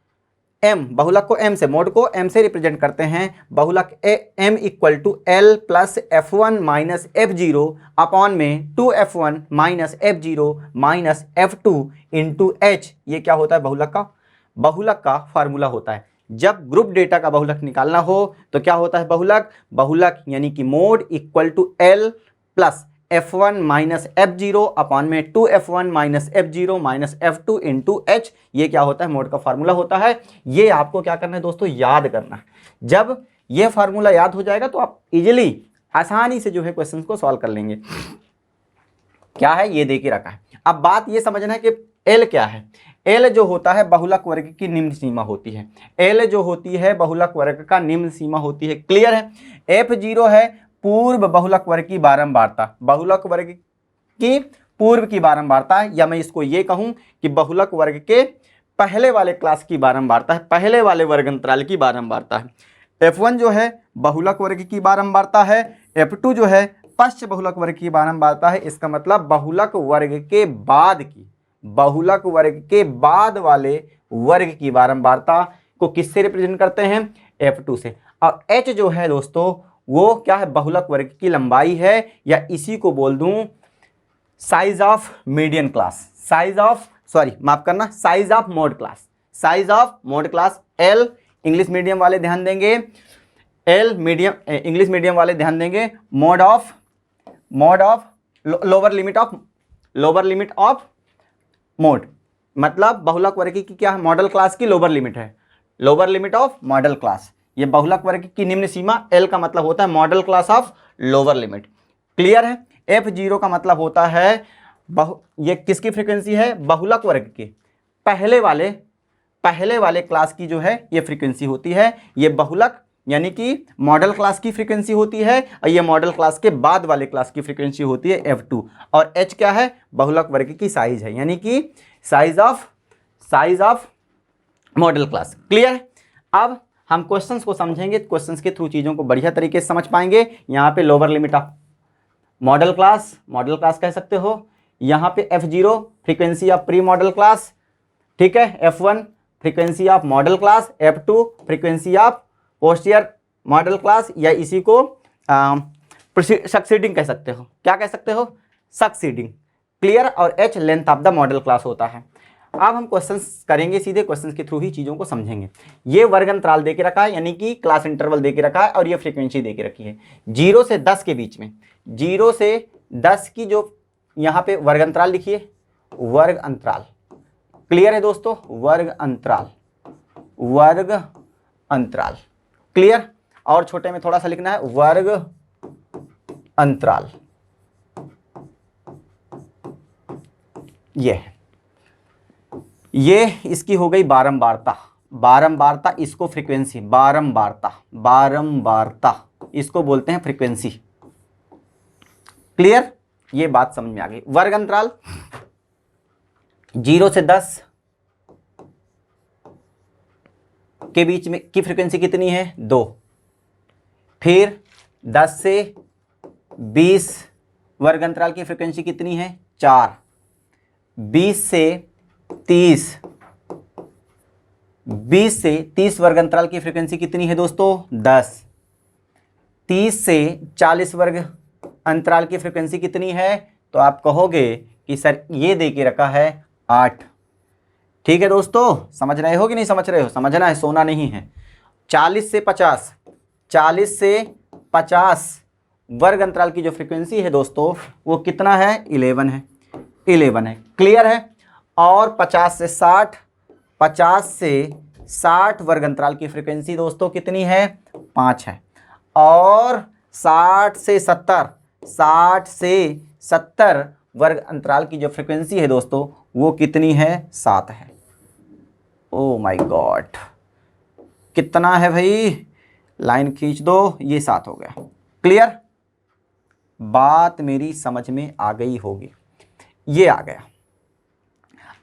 m, बहुलक को m से, मोड को m से रिप्रेजेंट करते हैं। बहुलक m equal to l plus f1 minus f0 upon में 2f1 minus f0 minus f2 into h। ये क्या होता है? बहुलक का फार्मूला होता है। जब ग्रुप डेटा का बहुलक निकालना हो तो क्या होता है? बहुलक यानी कि mode equal to l plus f1 minus f0 upon में 2f1 minus f0 minus f2 into h। ये क्या होता है? मोड का फार्मूला होता है। ये आपको क्या करना है दोस्तों? याद करना है। जब ये फार्मूला याद हो जाएगा तो आप इजीली, आसानी से जो है क्वेश्चंस को सॉल्व कर लेंगे। क्या है? ये दे के रखा है। अब बात ये समझना है कि एल क्या है। एल जो होता है बहुलक वर्ग की निम्न सीमा होती है। एल जो होती है बहुलक वर्ग का निम्न सीमा होती है। क्लियर है? f0 है पूर्व बहुलक वर्ग की बारंबारता, बहुलक वर्ग की पूर्व की बारंबारता है, या मैं इसको ये कहूं कि बहुलक वर्ग के पहले वाले क्लास की बारंबारता है, पहले वाले वर्ग अंतराल की बारंबारता है। f1 जो है बहुलक वर्ग की बारंबारता है, f2 जो है पश्च बहुलक वर्ग की बारंबारता है। इसका मतलब बहुलक वर्ग के बाद की, बहुलक वर्ग के बाद वाले वर्ग की बारंबारता को किससे रिप्रेजेंट करते हैं? f2 से। और h जो है दोस्तों वो क्या है? बहुलक वर्ग की लंबाई है, या इसी को बोल दूं size of median class, size of mode class, size of mode class. L English medium वाले ध्यान देंगे, एल मीडियम इंग्लिश मीडियम वाले ध्यान देंगे। Mode of lower limit of mode, मतलब बहुलक वर्ग की क्या है? मॉडल क्लास की लोअर लिमिट है, lower limit of modal class. ये बहुलक वर्ग की निम्न सीमा, एल का मतलब होता है model class of lower limit. Clear है? f0 का मतलब होता है ये किसकी फ्रीक्वेंसी है? बहुलक वर्ग के पहले वाले क्लास की जो है ये फ्रीक्वेंसी होती है। ये बहुलक यानी कि मॉडल क्लास की फ्रीक्वेंसी होती है, और ये मॉडल क्लास के बाद वाले क्लास की फ्रीक्वेंसी होती है f2। और h क्या है? बहुलक वर्ग की साइज है, यानी कि size of modal class. Clear है? अब हम क्वेश्चंस को समझेंगे, क्वेश्चंस के थ्रू चीज़ों को बढ़िया तरीके से समझ पाएंगे। यहाँ पे lower limit of modal class कह सकते हो। यहाँ पे f0 frequency of pre model class, ठीक है। f1 frequency of modal class, f2 frequency of posterior model class, या इसी को सक्सीडिंग कह सकते हो। क्या कह सकते हो? सक्सीडिंग। क्लियर? और h length of the modal class होता है। अब हम क्वेश्चंस करेंगे, सीधे क्वेश्चंस के थ्रू ही चीज़ों को समझेंगे। ये वर्ग अंतराल दे के रखा है, यानी कि क्लास इंटरवल दे के रखा है, और ये फ्रीक्वेंसी दे के रखी है 0 से 10 के बीच में। 0 से 10 की जो यहाँ पे वर्ग अंतराल लिखिए, वर्ग अंतराल। क्लियर है दोस्तों? वर्ग अंतराल। क्लियर? और छोटे में थोड़ा सा लिखना है, वर्ग अंतराल। ये इसकी हो गई बारंबारता, इसको फ्रीक्वेंसी, बारंबारता इसको बोलते हैं फ्रीक्वेंसी। क्लियर? ये बात समझ में आ गई। वर्ग अंतराल 0 से 10 के बीच में की फ्रीक्वेंसी कितनी है? 2। फिर 10 से 20 वर्ग अंतराल की फ्रीक्वेंसी कितनी है? 4। 20 से 30 20 से 30 वर्ग अंतराल की फ्रीक्वेंसी कितनी है दोस्तों? 10। 30 से 40 वर्ग अंतराल की फ्रीक्वेंसी कितनी है? तो आप कहोगे कि सर ये दे के रखा है 8। ठीक है दोस्तों, समझ रहे हो कि नहीं समझ रहे हो? समझना है, सोना नहीं है। 40 से 50, 40 से 50 वर्ग अंतराल की जो फ्रीक्वेंसी है दोस्तों वो कितना है? 11 है। 11 है, क्लियर है। और 50 से 60, 50 से 60 वर्ग अंतराल की फ्रीक्वेंसी दोस्तों कितनी है? 5 है। और 60 से 70, 60 से 70 वर्ग अंतराल की जो फ्रीक्वेंसी है दोस्तों वो कितनी है? 7 है। ओ माय गॉड, कितना है भाई? लाइन खींच दो, ये 7 हो गया। क्लियर? बात मेरी समझ में आ गई होगी। ये आ गया।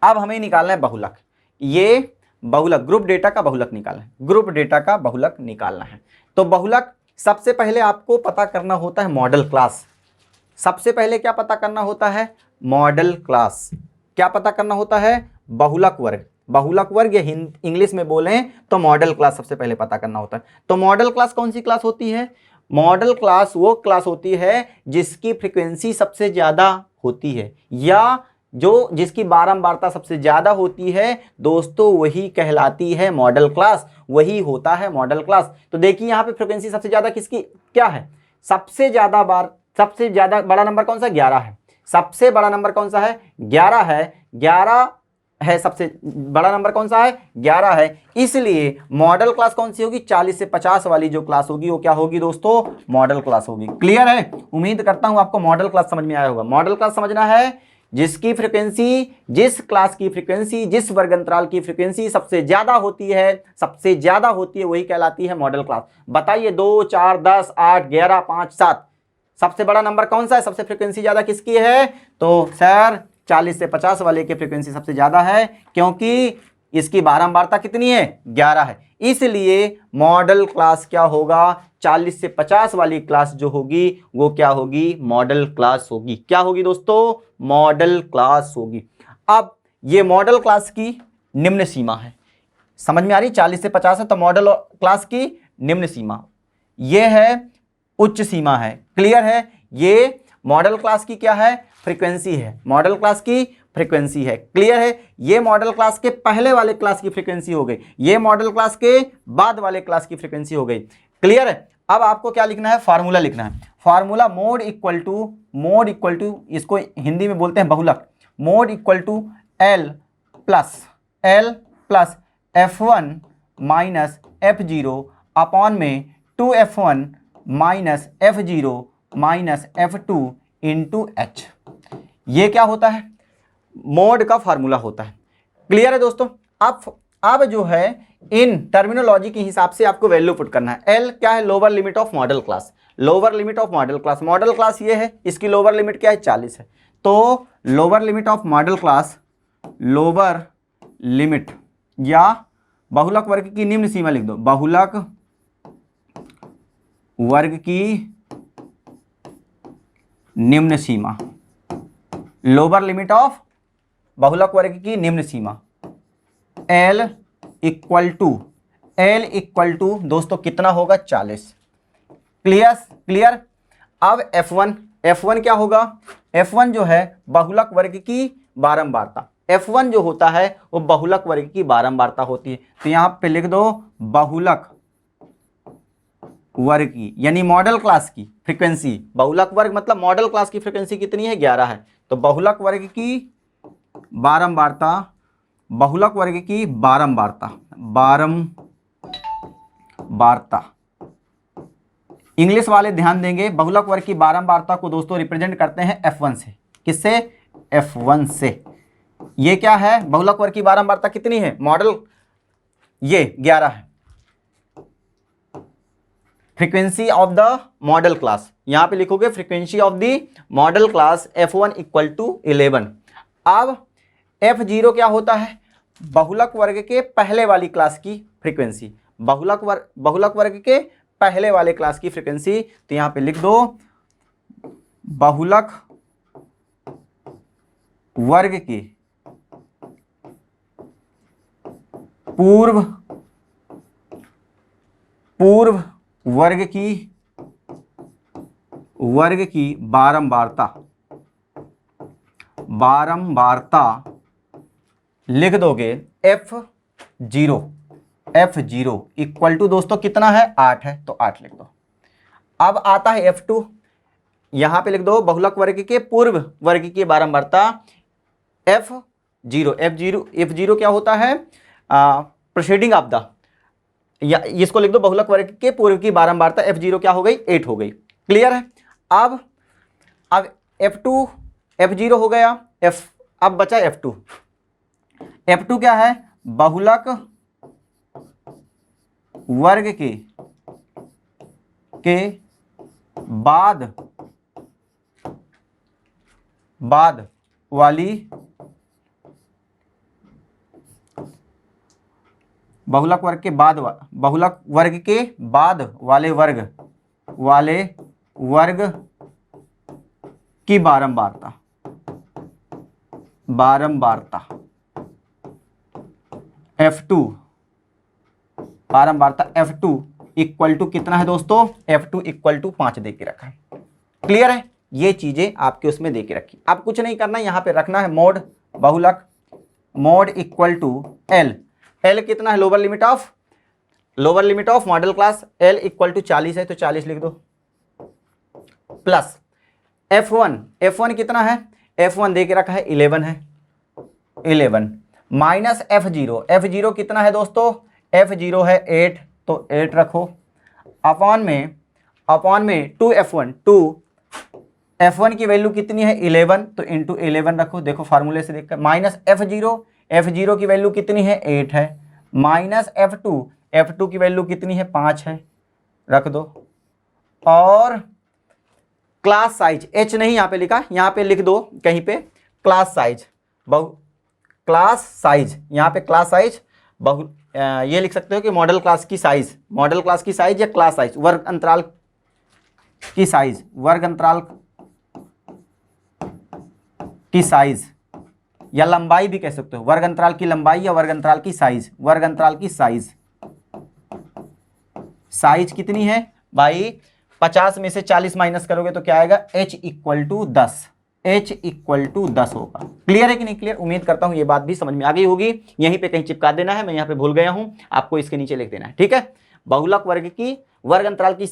अब हमें निकालना है बहुलक। ये बहुलक, ग्रुप डेटा का बहुलक निकालना है। ग्रुप डेटा का बहुलक निकालना है। तो बहुलक सबसे पहले आपको पता करना होता है मॉडल क्लास। सबसे पहले क्या पता करना होता है? Model class. क्या पता करना होता है? बहुलक वर्ग। बहुलक वर्ग या इंग्लिश में बोलें तो मॉडल क्लास सबसे पहले पता करना होता है। तो मॉडल क्लास कौन सी क्लास होती है? मॉडल क्लास वो क्लास होती है जिसकी फ्रीक्वेंसी सबसे ज्यादा होती है, या जो जिसकी बारंबारता सबसे ज्यादा होती है दोस्तों, वही कहलाती है मॉडल क्लास, वही होता है मॉडल क्लास। तो देखिए यहाँ पे फ्रीक्वेंसी सबसे ज्यादा किसकी क्या है? सबसे ज्यादा बड़ा नंबर कौन सा? 11 है। सबसे बड़ा नंबर कौन सा है? 11 है। 11 है, सबसे बड़ा नंबर कौन सा है? 11 है। इसलिए मॉडल क्लास कौन सी होगी? 40 से 50 वाली जो क्लास होगी वो क्या होगी दोस्तों? मॉडल क्लास होगी। क्लियर है? उम्मीद करता हूं आपको मॉडल क्लास समझ में आया होगा। मॉडल क्लास समझना है जिसकी फ्रीक्वेंसी, जिस क्लास की फ्रीक्वेंसी, जिस वर्ग अंतराल की फ्रीक्वेंसी सबसे ज्यादा होती है, सबसे ज्यादा होती है, वही कहलाती है मॉडल क्लास। बताइए 2, 4, 10, 8, 11, 5, 7 सबसे बड़ा नंबर कौन सा है? सबसे फ्रीक्वेंसी ज्यादा किसकी है? तो सर 40 से 50 वाले की फ्रीक्वेंसी सबसे ज्यादा है, क्योंकि इसकी बारंबारता कितनी है? 11 है। इसलिए मॉडल क्लास क्या होगा? 40 से 50 वाली क्लास जो होगी वो क्या होगी? मॉडल क्लास होगी। क्या होगी दोस्तों? मॉडल क्लास होगी। अब ये मॉडल क्लास की निम्न सीमा है। समझ में आ रही? 40 से 50 है तो मॉडल क्लास की निम्न सीमा ये है, उच्च सीमा है। क्लियर है? ये मॉडल क्लास की क्या है? फ्रीक्वेंसी है। मॉडल क्लास की फ्रीक्वेंसी है। क्लियर है? ये मॉडल क्लास के पहले वाले क्लास की फ्रीक्वेंसी हो गई, ये मॉडल क्लास के बाद वाले क्लास की फ्रीक्वेंसी हो गई। क्लियर है? अब आपको क्या लिखना है? फार्मूला लिखना है। फार्मूला मोड इक्वल टू इसको हिंदी में बोलते हैं बहुलक। Mode equal to L plus F1 minus F0 upon में 2F1 minus F0 minus F2 into H। ये क्या होता है? मोड का फार्मूला होता है। क्लियर है दोस्तों? अब जो है इन टर्मिनोलॉजी के हिसाब से आपको वैल्यू पुट करना है। एल क्या है? Lower limit of modal class. Lower limit of modal class, model class ये है, इसकी लोअर लिमिट क्या है? 40 है। तो lower limit of modal class, lower limit या बहुलक वर्ग की निम्न सीमा लिख दो। बहुलक वर्ग की निम्न सीमा, लोअर लिमिट ऑफ बहुलक वर्ग की निम्न सीमा L इक्वल टू दोस्तों कितना होगा? 40। क्लियर? अब F1 क्या होगा? F1 जो है बहुलक वर्ग की बारंबारता। F1 जो होता है वो बहुलक वर्ग की बारंबारता होती है। तो यहां पे लिख दो बहुलक वर्ग की, यानी मॉडल क्लास की फ्रीक्वेंसी। बहुलक वर्ग मतलब मॉडल क्लास की फ्रीक्वेंसी कितनी है? 11 है। तो बहुलक वर्ग की बारंबारता, बहुलक वर्ग की बारंबारता इंग्लिश वाले ध्यान देंगे, बहुलक वर्ग की बारंबारता को दोस्तों रिप्रेजेंट करते हैं F1 से। किससे? F1 से। ये क्या है? बहुलक वर्ग की बारंबारता कितनी है? मॉडल ये 11 है। Frequency of the modal class, यहां पे लिखोगे frequency of the modal class F1 equal to 11। अब F0 क्या होता है? बहुलक वर्ग के पहले वाली क्लास की फ्रीक्वेंसी। बहुलक वर्ग के पहले वाले क्लास की फ्रीक्वेंसी। तो यहां पे लिख दो बहुलक वर्ग की पूर्व पूर्व वर्ग की बारंबारता लिख दोगे F0 इक्वल टू दोस्तों कितना है 8 है तो 8 लिख दो। अब आता है F2, यहां पे लिख दो बहुलक वर्ग के पूर्व वर्ग की बारंबारता F0 क्या होता है प्रोसीडिंग ऑफ द, या इसको लिख दो बहुलक वर्ग के पूर्व की बारंबारता F0 क्या हो गई 8 हो गई। क्लियर है। अब F2 F0 हो गया, अब बचा F2 क्या है बहुलक वर्ग के बाद वाली बहुलक वर्ग के बाद वाले वर्ग की बारंबारता F2 इक्वल टू कितना है दोस्तों, F2 इक्वल टू 5 दे के रखा है। क्लियर है, ये चीजें आपके उसमें दे के रखी। अब कुछ नहीं करना, यहां पे रखना है मोड बहुलक, मोड इक्वल टू L कितना है lower limit of modal class L equal to 40 है तो 40 लिख दो, प्लस F1 कितना है, F1 दे के रखा है 11 है 11, माइनस F0 कितना है दोस्तों, F0 है 8 तो 8 रखो, अपॉन में 2F1 की वैल्यू कितनी है 11 तो इंटू 11 रखो, देखो फार्मूले से देखकर, माइनस F0 की वैल्यू कितनी है 8 है, माइनस F2 की वैल्यू कितनी है 5 है, रख दो। और क्लास साइज H नहीं यहाँ पे लिखा, यहाँ पे लिख दो कहीं पे क्लास साइज यहाँ पे क्लास साइज ये लिख सकते हो कि मॉडल क्लास की साइज या क्लास साइज, वर्ग अंतराल की साइज या लंबाई भी कह सकते हो, वर्ग अंतराल की लंबाई या वर्ग अंतराल की साइज, साइज कितनी है भाई, 50 में से 40 माइनस करोगे तो क्या आएगा H इक्वल टू 10 होगा। क्लियर है कि नहीं क्लियर, उम्मीद करता हूं ये बात भी समझ में आ गई होगी। यहीं पे कहीं चिपका देना है, मैं यहाँ पे भूल गया हूं, आपको इसके नीचे लिख देना है, ठीक है। बहुलक वर्ग की वर्ग अंतराल की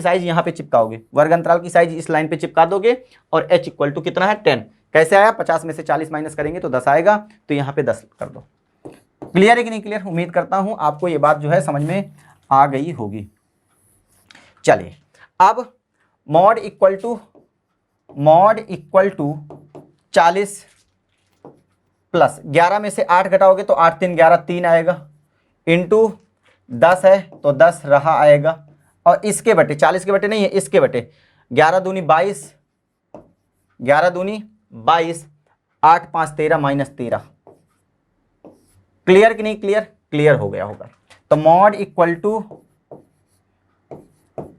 साइज यहाँ पे चिपकाओगे, वर्ग अंतराल की साइज इस लाइन पे चिपका दोगे, और H इक्वल टू कितना है 10, कैसे आया 50 में से 40 माइनस करेंगे तो 10 आएगा, तो यहाँ पे 10 कर दो। क्लियर है कि नहीं क्लियर, उम्मीद करता हूं आपको ये बात जो है समझ में आ गई होगी। चलिए अब मॉड इक्वल टू 40 प्लस 11 में से 8 घटाओगे तो 8 3 11 3 आएगा, इंटू 10 है तो 10 रहा आएगा, और इसके बटे 40 के बटे नहीं है, इसके बटे 11 दूनी 22 8 5 13 माइनस 13। क्लियर कि नहीं क्लियर हो गया होगा। तो मॉड इक्वल टू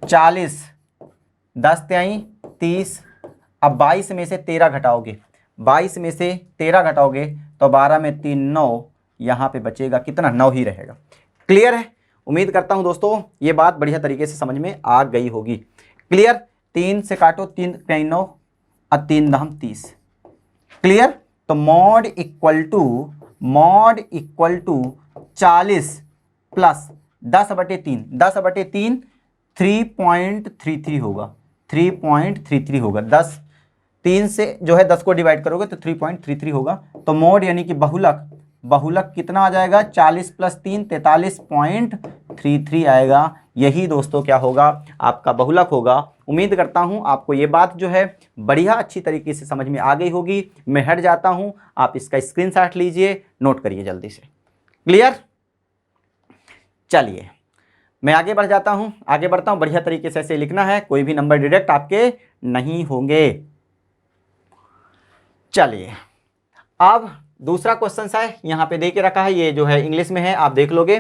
40 10 त्याई 30, अब 22 में से 13 घटाओगे, तो 12 में 3 9, यहां पे बचेगा कितना 9 ही रहेगा। क्लियर है, उम्मीद करता हूं दोस्तों ये बात बढ़िया तरीके से समझ में आ गई होगी। क्लियर, 3 से काटो 3 9 और 3 दाम 30। क्लियर, तो मॉड इक्वल टू 40 प्लस 10/3 3.33 होगा, 3.33 होगा। 10 3 से जो है 10 को डिवाइड करोगे तो 3.33 होगा। तो मोड यानी कि बहुलक कितना आ जाएगा, 40 प्लस 3 43.33 आएगा। यही दोस्तों क्या होगा, आपका बहुलक होगा। उम्मीद करता हूं आपको ये बात जो है बढ़िया अच्छी तरीके से समझ में आ गई होगी। मैं हट जाता हूं, आप इसका स्क्रीनशॉट लीजिए, नोट करिए जल्दी से। क्लियर, चलिए मैं आगे बढ़ता हूं। बढ़िया तरीके से ऐसे लिखना है, कोई भी नंबर डायरेक्ट आपके नहीं होंगे। चलिए अब दूसरा क्वेश्चन है, यहां पे दे के रखा है, ये जो है इंग्लिश में है, आप देख लोगे।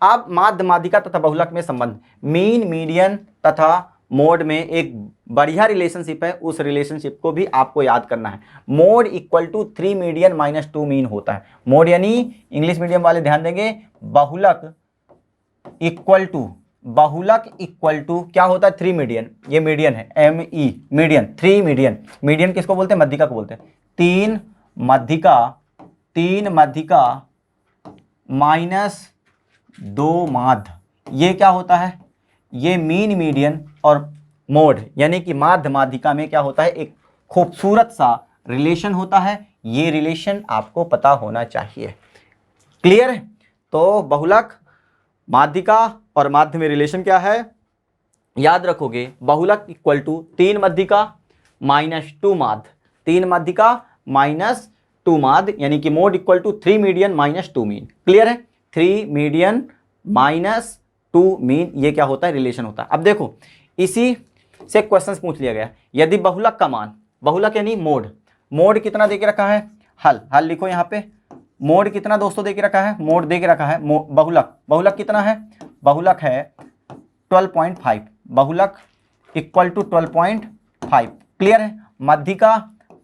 अब माध्य माध्यिका तथा बहुलक में संबंध, मीन मीडियन तथा मोड में एक बढ़िया रिलेशनशिप है, उस रिलेशनशिप को भी आपको याद करना है। Mode equal to 3 median minus 2 mean होता है। मोड यानी इंग्लिश मीडियम वाले ध्यान देंगे, बहुलक इक्वल टू क्या होता है 3 मीडियन, ये मीडियन है ME मीडियन, 3 मीडियन, मीडियन किसको बोलते हैं, मध्यिका को बोलते हैं। 3 मध्यिका माइनस 2 माध्य, ये क्या होता है, ये मीन मीडियन और मोड यानी कि माध्य माध्यिका में क्या होता है, एक खूबसूरत सा रिलेशन होता है। ये रिलेशन आपको पता होना चाहिए। क्लियर है? तो बहुलक, माध्यिका और माध्य में रिलेशन क्या है, याद रखोगे। बहुलक इक्वल टू 3 मध्यिका माइनस 2 माध्य, 3 मध्यिका माइनस 2 माध्य, यानी कि mode equal to 3 median minus 2 mean. Clear है? 3 मीडियन माइनस 2 मीन, ये क्या होता है, रिलेशन होता है। अब देखो इसी से क्वेश्चन पूछ लिया गया, यदि बहुलक का मान, बहुलक यानी मोड कितना दे के रखा है, हल लिखो यहाँ पे। मोड कितना दोस्तों दे के रखा है, मोड दे के रखा है, बहुलक कितना है, बहुलक है 12.5, बहुलक इक्वल टू 12.5। क्लियर है?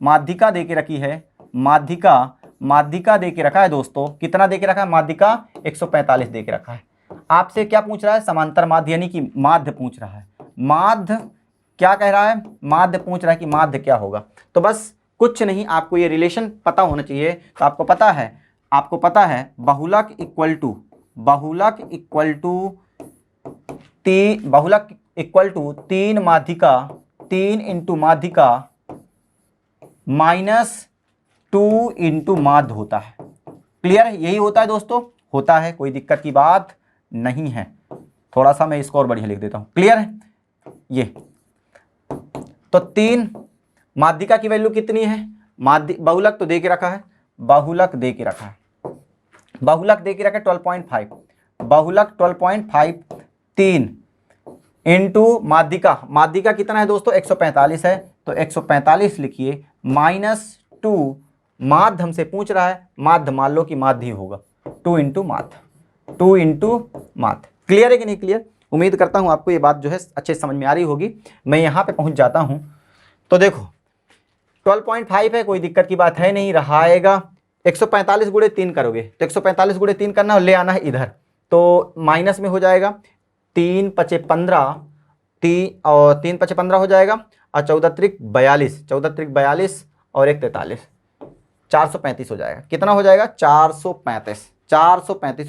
माध्यिका दे के रखी है, माध्यिका दे के रखा है दोस्तों, कितना दे के रखा है, माध्यिका 145 दे के रखा है। आपसे क्या पूछ रहा है, समांतर माध्य यानी कि माध्य पूछ रहा है। माध्य क्या कह रहा है, माध्य पूछ रहा है कि माध्य क्या होगा। तो बस कुछ नहीं, आपको ये रिलेशन पता होना चाहिए। तो आपको पता है बहुलक इक्वल टू 3 माध्यिका, 3 इंटू माध्यिका माइनस 2 इंटू माध्य होता है। क्लियर है? यही होता है दोस्तों, होता है, कोई दिक्कत की बात नहीं है। थोड़ा सा मैं इसको और बढ़िया लिख देता हूं। क्लियर है? ये तो 3 माध्यिका की वैल्यू कितनी है, बहुलक तो दे के रखा है, बहुलक दे के रखा है 12.5, बहुलक 12.5, 3 इंटू माध्यिका कितना है दोस्तों, 145 है, तो 145 लिखिए, माइनस 2 माध्य हमसे पूछ रहा है, माध्य मान लो कि माध्य ही होगा, 2 इंटू माध्य। क्लियर है कि नहीं क्लियर? उम्मीद करता हूं आपको ये बात जो है अच्छे समझ में आ रही होगी। मैं यहां पे पहुंच जाता हूं। तो देखो 12.5 है, कोई दिक्कत की बात है नहीं, रहा आएगा 145 गुणे 3 करोगे तो 145 गुणे 3 करना और ले आना है इधर, तो माइनस में हो जाएगा, 3 पचे 15, 3 पचे 15 हो जाएगा, और 14 त्रिक 42 और 1 43, 435 हो जाएगा। कितना हो जाएगा, 435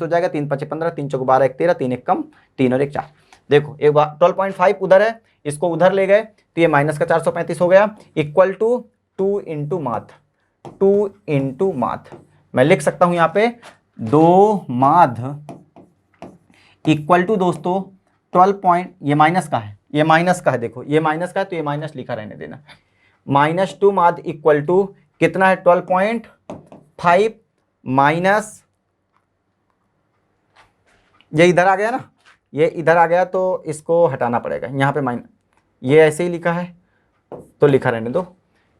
हो जाएगा। 3 पचे 15, 3 चौक 12, 1 13, 3 1 कम, 3 और 1 4। देखो एक बार 12.5 उधर है, इसको उधर ले गए तो ये माइनस का 435 हो गया, इक्वल टू 2 इंटू माध्य। मैं लिख सकता हूं यहाँ पे 2 माध्य इक्वल टू दोस्तों 12 ये माइनस का है, देखो ये माइनस का है तो ये माइनस लिखा रहने देना, -2 माध्य इक्वल टू कितना है, 12.5 माइनस, ये इधर आ गया ना, ये इधर आ गया तो इसको हटाना पड़ेगा, यहाँ पे माइनस, ये ऐसे ही लिखा है तो लिखा रहने दो,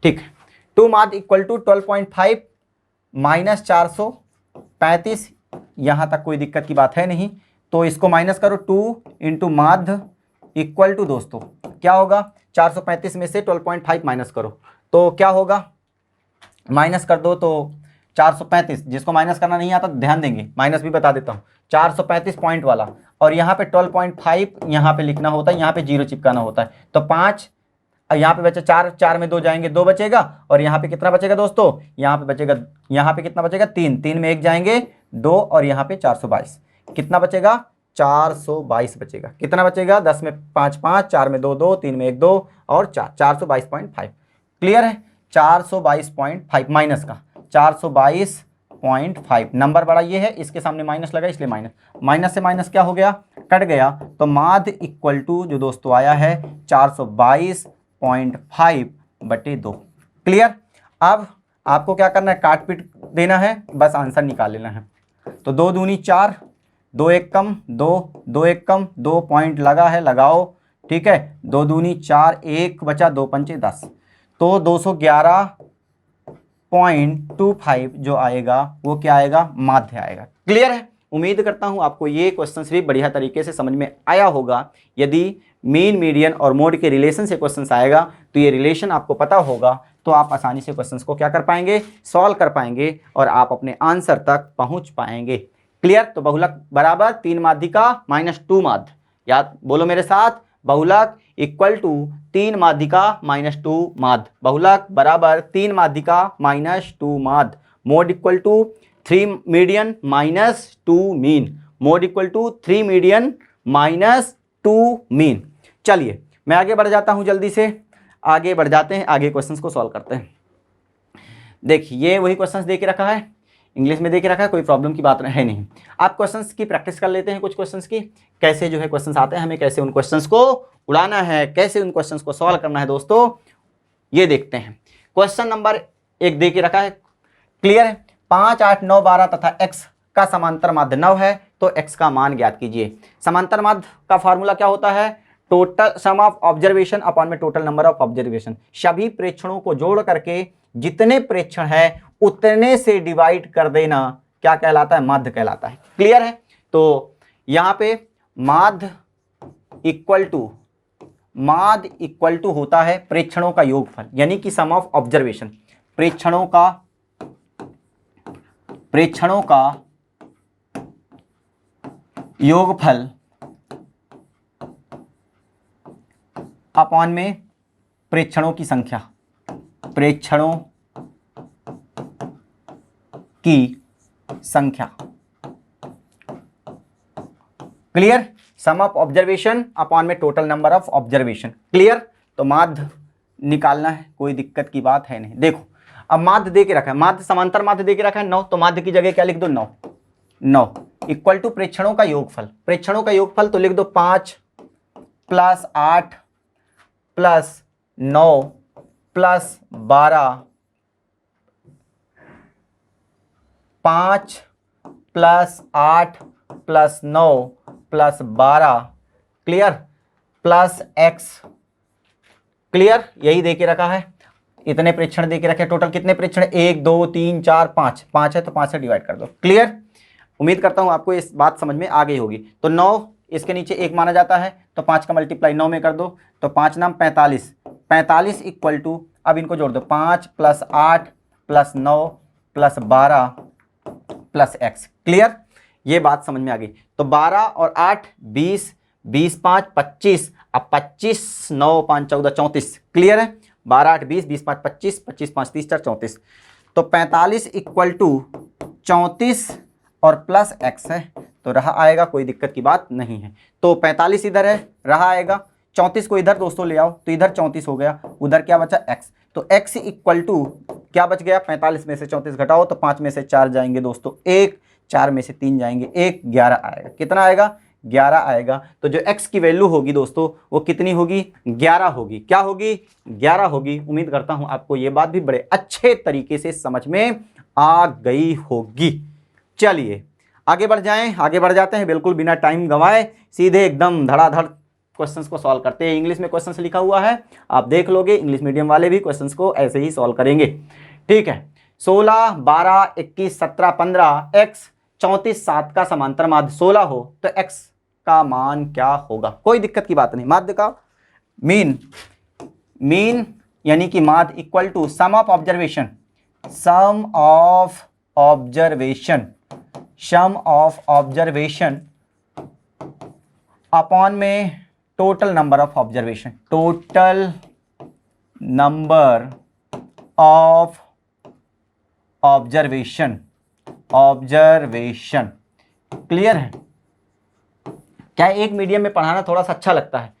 ठीक है। 2 माध्य इक्वल टू 12.5 माइनस 435, यहाँ तक कोई दिक्कत की बात है नहीं, तो इसको माइनस करो, 2 इंटू माध्य इक्वल टू दोस्तों क्या होगा, 435 में से 12.5 माइनस करो तो क्या होगा, माइनस कर दो तो 435, जिसको माइनस करना नहीं आता ध्यान देंगे, माइनस भी बता देता हूँ, 435 पॉइंट वाला, और यहाँ पे 12.5 यहाँ पे लिखना होता है, यहाँ पे 0 चिपकाना होता है, तो 5, यहाँ पे बचा 4 में 2 जाएंगे, 2 बचेगा, और यहाँ पे कितना बचेगा दोस्तों, यहाँ पे बचेगा, यहाँ पे कितना बचेगा, 3 में 1 जाएंगे 2, और यहाँ पे 422, कितना बचेगा, 422 बचेगा। कितना बचेगा, 10 में 5 5, 4 में 2 2, 3 में 1 2 और 422.5। क्लियर है? 422.5 माइनस का 422.5, नंबर बड़ा ये है, इसके सामने माइनस लगा इसलिए माइनस से माइनस क्या हो गया, कट गया, तो माध्य इक्वल टू जो दोस्तों आया है 422.5 बटे 2। क्लियर? अब आपको क्या करना है, काट पीट देना है, बस आंसर निकाल लेना है। तो 2 दूनी 4, 2 1 कम 2, 2 1 कम 2 पॉइंट लगा है, लगाओ, ठीक है, 2 दूनी 4, 1 बचा, 2 पंचे 10, तो 211.25 जो आएगा वो क्या आएगा, माध्य आएगा। क्लियर है? उम्मीद करता हूं आपको ये क्वेश्चन भी बढ़िया तरीके से समझ में आया होगा। यदि मीन, मीडियन और मोड के रिलेशन से क्वेश्चन आएगा तो ये रिलेशन आपको पता होगा, तो आप आसानी से क्वेश्चन को क्या कर पाएंगे, सॉल्व कर पाएंगे और आप अपने आंसर तक पहुंच पाएंगे। क्लियर। तो बहुलक बराबर 3 माध्यिका माइनस 2 माध्य, याद बोलो मेरे साथ, बहुलक इक्वल टू 3 माध्यिका माइनस 2 माध्य, बहुलक बराबर 3 माध्यिका माइनस 2 माध्य, mode equal to 3 median minus 2 mean, mode equal to 3 median minus 2 mean. चलिए मैं आगे बढ़ जाता हूं, जल्दी से आगे बढ़ जाते हैं, आगे क्वेश्चंस को सॉल्व करते हैं। देखिए ये वही क्वेश्चंस दे के रखा है, इंग्लिश में दे के रखा है, कोई प्रॉब्लम की बात है नहीं। आप क्वेश्चंस की प्रैक्टिस कर लेते हैं, कुछ क्वेश्चंस की, कैसे जो है क्वेश्चंस आते हैं, हमें कैसे उन क्वेश्चंस को उड़ाना है, कैसे उन क्वेश्चंस को सॉल्व करना है दोस्तों, ये देखते हैं। क्वेश्चन नंबर 1 दे के रखा है, क्लियर है। 5, 8, 9, 12 तथा x का समांतर माध्य 9 है, तो x का मान ज्ञात कीजिए। समांतर माध्य का फॉर्मूला क्या होता है, total sum of observation upon में टोटल नंबर ऑफ ऑब्जर्वेशन। सभी प्रेक्षणों को जोड़ करके जितने प्रेक्षण है उतने से डिवाइड कर देना क्या कहलाता है, माध्य कहलाता है। क्लियर है। तो यहां पे माध्य इक्वल टू होता है प्रेक्षणों का योगफल, यानी कि सम ऑफ ऑब्जर्वेशन, प्रेक्षणों का योगफल अपॉन में प्रेक्षणों की संख्या, प्रेक्षणों की संख्या। Clear. Sum of observation upon में total number of observation. Clear. तो माध्य निकालना है, कोई दिक्कत की बात है नहीं। देखो अब माध्य दे के रखा है, माध्य समांतर माध्य दे के रखा है 9, तो माध्य की जगह क्या लिख दो, 9 इक्वल टू प्रेक्षणों का योगफल। प्रेक्षणों का योगफल तो लिख दो 5 plus 8 plus 9 plus 12, 5 plus 8 plus 9 plus 12, clear, plus x। Clear. यही दे के रखा है, इतने प्रेक्षण दे के रखे। टोटल कितने प्रेक्षण, 1 2 3 4 5, 5 है तो 5 से डिवाइड कर दो। क्लियर। उम्मीद करता हूं आपको इस बात समझ में आ गई होगी। तो 9 इसके नीचे 1 माना जाता है, तो 5 का मल्टीप्लाई 9 में कर दो, तो 5 नाम 45, 45 इक्वल टू, अब इनको जोड़ दो, 5 plus 8 plus 9 plus 12 plus x। Clear. ये बात समझ में आ गई। तो 12 और 8 20, 20 5 25, अब 25 9 5 14 34। क्लियर है। 12 8 20, 20 5 25, 25 5 30 4 34। तो 45 इक्वल टू 34 और प्लस x है, तो रहा आएगा, कोई दिक्कत की बात नहीं है। तो 45 इधर है, रहा आएगा, 34 को इधर दोस्तों ले आओ, तो इधर 34 हो गया, उधर क्या बचा x। तो x इक्वल टू क्या बच गया, 45 में से 34 घटाओ तो 5 में से 4 जाएंगे दोस्तों 1, 4 में से 3 जाएंगे 1, 11 आएगा। कितना आएगा, 11 आएगा। तो जो x की वैल्यू होगी दोस्तों वो कितनी होगी, 11 होगी। क्या होगी, 11 होगी। उम्मीद करता हूं आपको ये बात भी बड़े अच्छे तरीके से समझ में आ गई होगी। चलिए आगे बढ़ जाएं, आगे बढ़ जाते हैं, बिल्कुल बिना टाइम गंवाए सीधे एकदम धड़ाधड़ क्वेश्चंस को सॉल्व करते हैं। इंग्लिश में क्वेश्चंस लिखा हुआ है, आप देख लोगे, इंग्लिश मीडियम वाले भी क्वेश्चंस को ऐसे ही सॉल्व करेंगे। ठीक है। 16 12 21 17 15 x 34 7 का समांतर माध्य 16 हो तो x का मान क्या होगा। कोई दिक्कत की बात नहीं। माध्य का मीन यानी कि माध्य equal to sum of observation, sum of observation upon में total number of observation, total number of observation. Clear है। क्या एक मीडियम में पढ़ाना थोड़ा सा अच्छा लगता है,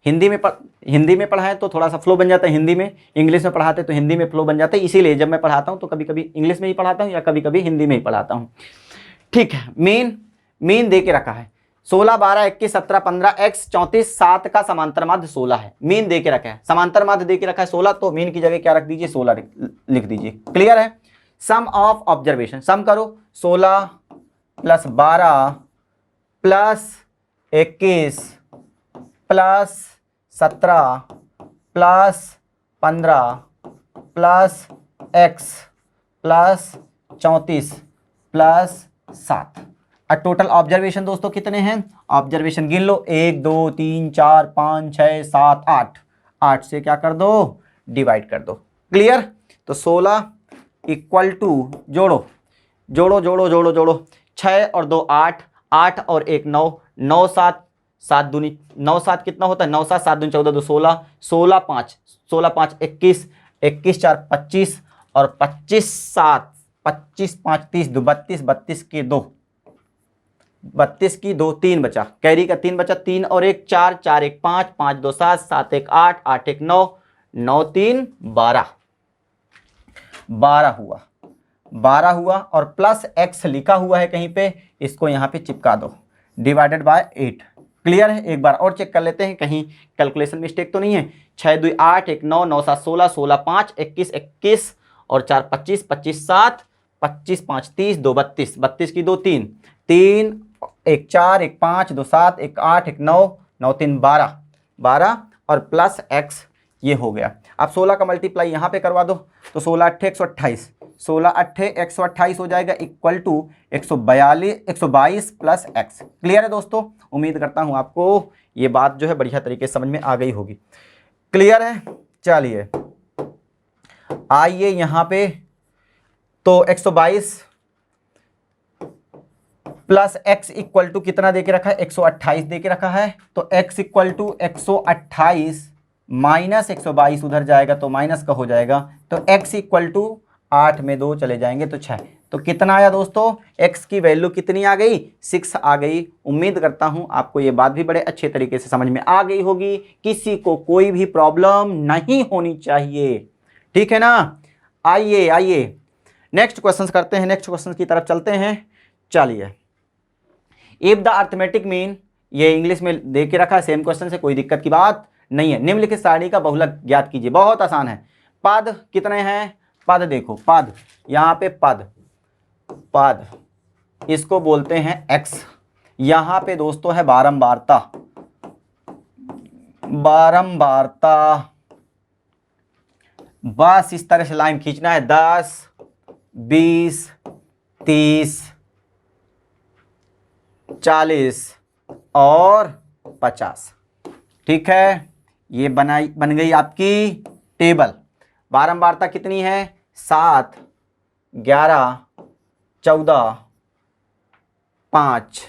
हिंदी में पढ़ाएं तो थोड़ा सा फ्लो बन जाता है हिंदी में, इंग्लिश में पढ़ाते तो हिंदी में फ्लो बन जाता है। इसीलिए जब मैं पढ़ाता हूं तो कभी कभी इंग्लिश में ही पढ़ाता हूं या कभी कभी हिंदी में ही पढ़ाता हूं। ठीक है। मीन दे के रखा है 16 12 21 17 15 x 34 7 का समांतर माध्य 16 है। मीन दे के रखा है, समांतर माध्य दे के रखा है 16, तो मीन की जगह क्या रख दीजिए, 16 लिख दीजिए। क्लियर है। सम ऑफ ऑब्जर्वेशन, सम करो, 16 plus 12 plus 21 plus 17 plus 15 plus x plus 34 plus 7। अब टोटल ऑब्जर्वेशन दोस्तों कितने हैं, ऑब्जर्वेशन गिन लो, 1 2 3 4 5 6 7 8, 8 से क्या कर दो, डिवाइड कर दो। क्लियर। तो 16 इक्वल टू जोड़ो जोड़ो जोड़ो जोड़ो जोड़ो, 6 और 2 8, 8 और 1 9, 9 7, 7 दूनी 9 7 कितना होता है, 9 7 7 दूनी 14 2 16, 16 5 16 5 21, 21 4 25 और 25 7 25 5 30 2 32, 32 के 2 32 की 2 3 बचा, कैरी का 3 बचा, 3 और 1 4, 4 1 5, 5 2 7, 7 1 8, 8 1 9, 9 3 12, 12 हुआ, 12 हुआ और प्लस x लिखा हुआ है कहीं पे, इसको यहाँ पे चिपका दो, डिवाइडेड बाय 8। क्लियर है। एक बार और चेक कर लेते हैं कहीं कैलकुलेशन मिस्टेक तो नहीं है। 6 2 8, 1 9, 9 7 16, 16 5 21, 21 और 4 25, 25 7, 25 5 30, 2 32, 32 की 2 3, 3 1 4, 1 5, 2 7, 1 8, 1 9, 9 3 12, 12 और प्लस x ये हो गया। अब 16 का मल्टीप्लाई यहाँ पे करवा दो, तो 16 8 128, 16 8 128 हो जाएगा equal to 122 plus x। Clear है दोस्तों। उम्मीद करता हूँ आपको ये बात जो है बढ़िया तरीके से समझ में आ गई होगी। क्लियर है। चलिए आइए यहाँ पे, तो 122 प्लस x इक्वल टू कितना देके रखा है, 128 देके रखा है, तो x इक्वल टू 128 माइनस 122 उधर जाएगा तो माइनस का हो जाएगा, तो x इक्वल टू 8 में 2 चले जाएंगे तो 6। तो कितना आया दोस्तों, x की वैल्यू कितनी आ गई, 6 आ गई। उम्मीद करता हूं आपको ये बात भी बड़े अच्छे तरीके से समझ में आ गई होगी, किसी को कोई भी प्रॉब्लम नहीं होनी चाहिए। ठीक है ना। आइए आइए नेक्स्ट क्वेश्चन करते हैं, नेक्स्ट क्वेश्चन की तरफ चलते हैं। चलिए, इफ द अर्थमेटिक मीन, ये इंग्लिश में दे के रखा है, सेम क्वेश्चन से कोई दिक्कत की बात नहीं है। निम्नलिखित सारणी का बहुलक ज्ञात कीजिए। बहुत आसान है। पद कितने हैं, पद देखो, पद यहाँ पे पद, पद इसको बोलते हैं x। यहां पे दोस्तों है बारंबारता, बारंबारता। बस इस तरह से लाइन खींचना है, 10 20 30 40 और 50। ठीक है, ये बन गई आपकी टेबल। बारंबारता कितनी है, 7 11 14 5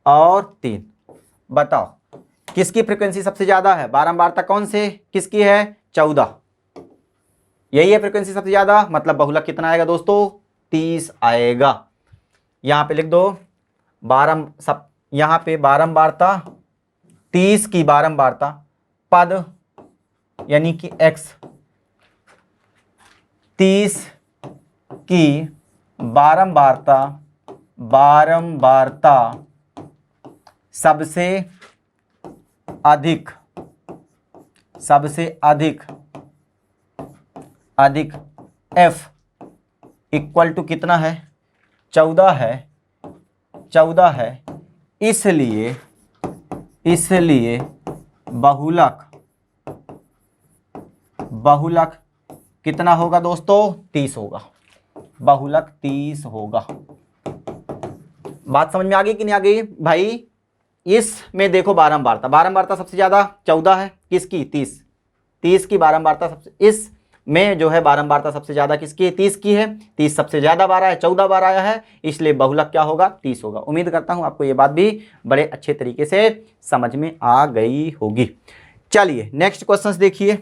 और 3। बताओ किसकी फ्रीक्वेंसी सबसे ज्यादा है, बारंबारता कौन से किसकी है, 14। यही है फ्रीक्वेंसी सबसे ज्यादा, मतलब बहुलक कितना आएगा दोस्तों, 30 आएगा। यहां पे लिख दो यहां पे बारंबारता 30 की बारंबारता, पद यानी कि x 30 की बारंबारता, बारंबारता सबसे अधिक, सबसे अधिक अधिक f इक्वल टू कितना है, 14 है, 14 है। इसलिए इसलिए बहुलक, बहुलक कितना होगा दोस्तों, 30 होगा। बहुलक 30 होगा। बात समझ में आ गई कि नहीं आ गई भाई। इसमें देखो बारंबारता, बारंबारता सबसे ज्यादा 14 है, किसकी, 30। 30 की बारंबारता सबसे, इस में जो है बारंबारता सबसे ज्यादा किसकी है, 30 की है। 30 सबसे ज्यादा बार आया, 14 बार आया है, इसलिए बहुलक क्या होगा, 30 होगा। उम्मीद करता हूं आपको ये बात भी बड़े अच्छे तरीके से समझ में आ गई होगी। चलिए नेक्स्ट क्वेश्चन देखिए,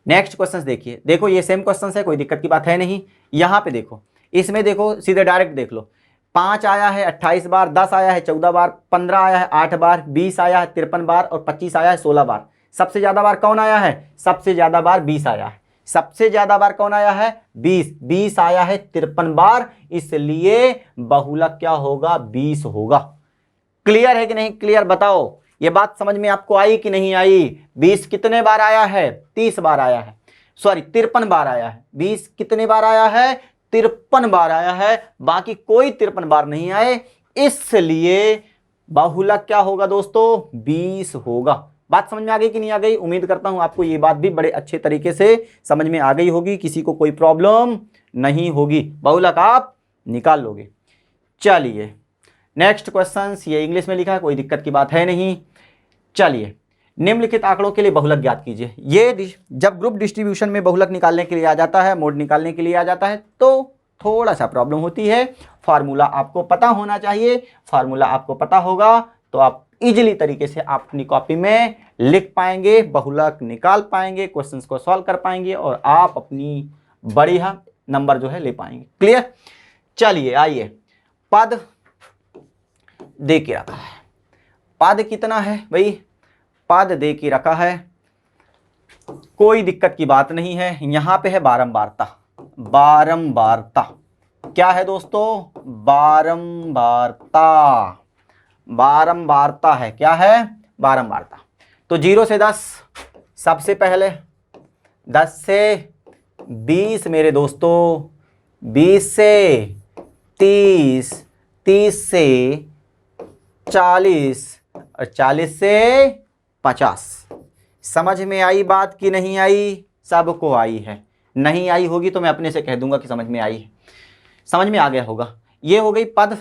नेक्स्ट क्वेश्चन देखिए। देखो ये सेम क्वेश्चन है, कोई दिक्कत की बात है नहीं। यहां पे देखो, इसमें देखो सीधे डायरेक्ट देख लो। 5 आया है 28 बार, 10 आया है 14 बार, 15 आया है 8 बार, 20 आया है 53 बार और 25 आया है 16 बार। सबसे ज्यादा बार कौन आया है, सबसे ज्यादा बार 20 आया है। सबसे ज्यादा बार कौन आया है, 20। 20 आया है 53 बार, इसलिए बहुलक क्या होगा, 20 होगा। क्लियर है कि नहीं क्लियर, बताओ ये बात समझ में आपको आई कि नहीं आई। 20 कितने बार आया है, 30 बार आया है, सॉरी 53 बार आया है। 20 कितने बार आया है, 53 बार आया है, बाकी कोई 53 बार नहीं आए, इसलिए बहुलक क्या होगा दोस्तों, 20 होगा। बात समझ में आ गई कि नहीं आ गई। उम्मीद करता हूं आपको ये बात भी बड़े अच्छे तरीके से समझ में आ गई होगी, किसी को कोई प्रॉब्लम नहीं होगी, बहुलक आप निकाल लोगे। चलिए नेक्स्ट क्वेश्चन, ये इंग्लिश में लिखा है, कोई दिक्कत की बात है नहीं। चलिए निम्नलिखित आंकड़ों के लिए बहुलक ज्ञात कीजिए। ये जब ग्रुप डिस्ट्रीब्यूशन में बहुलक निकालने के लिए आ जाता है, मोड निकालने के लिए आ जाता है, तो थोड़ा सा प्रॉब्लम होती है। फार्मूला आपको पता होना चाहिए, फार्मूला आपको पता होगा तो आप इजीली तरीके से अपनी कॉपी में लिख पाएंगे, बहुलक निकाल पाएंगे, क्वेश्चंस को सॉल्व कर पाएंगे और आप अपनी बढ़िया नंबर जो है ले पाएंगे। क्लियर? चलिए आइए, पद दे के रखा है, पद कितना है भाई, पद दे के रखा है, कोई दिक्कत की बात नहीं है। यहां पे है बारंबारता, बारंबारता क्या है दोस्तों, बारंबारता, बारंबारता है, क्या है, बारंबारता। तो 0 से 10 सबसे पहले, 10 से 20 मेरे दोस्तों, 20 से 30, 30 से 40 और 40 से 50। समझ में आई बात कि नहीं आई? सबको आई है, नहीं आई होगी तो मैं अपने से कह दूंगा कि समझ में आई है, समझ में आ गया होगा। ये हो गई पद।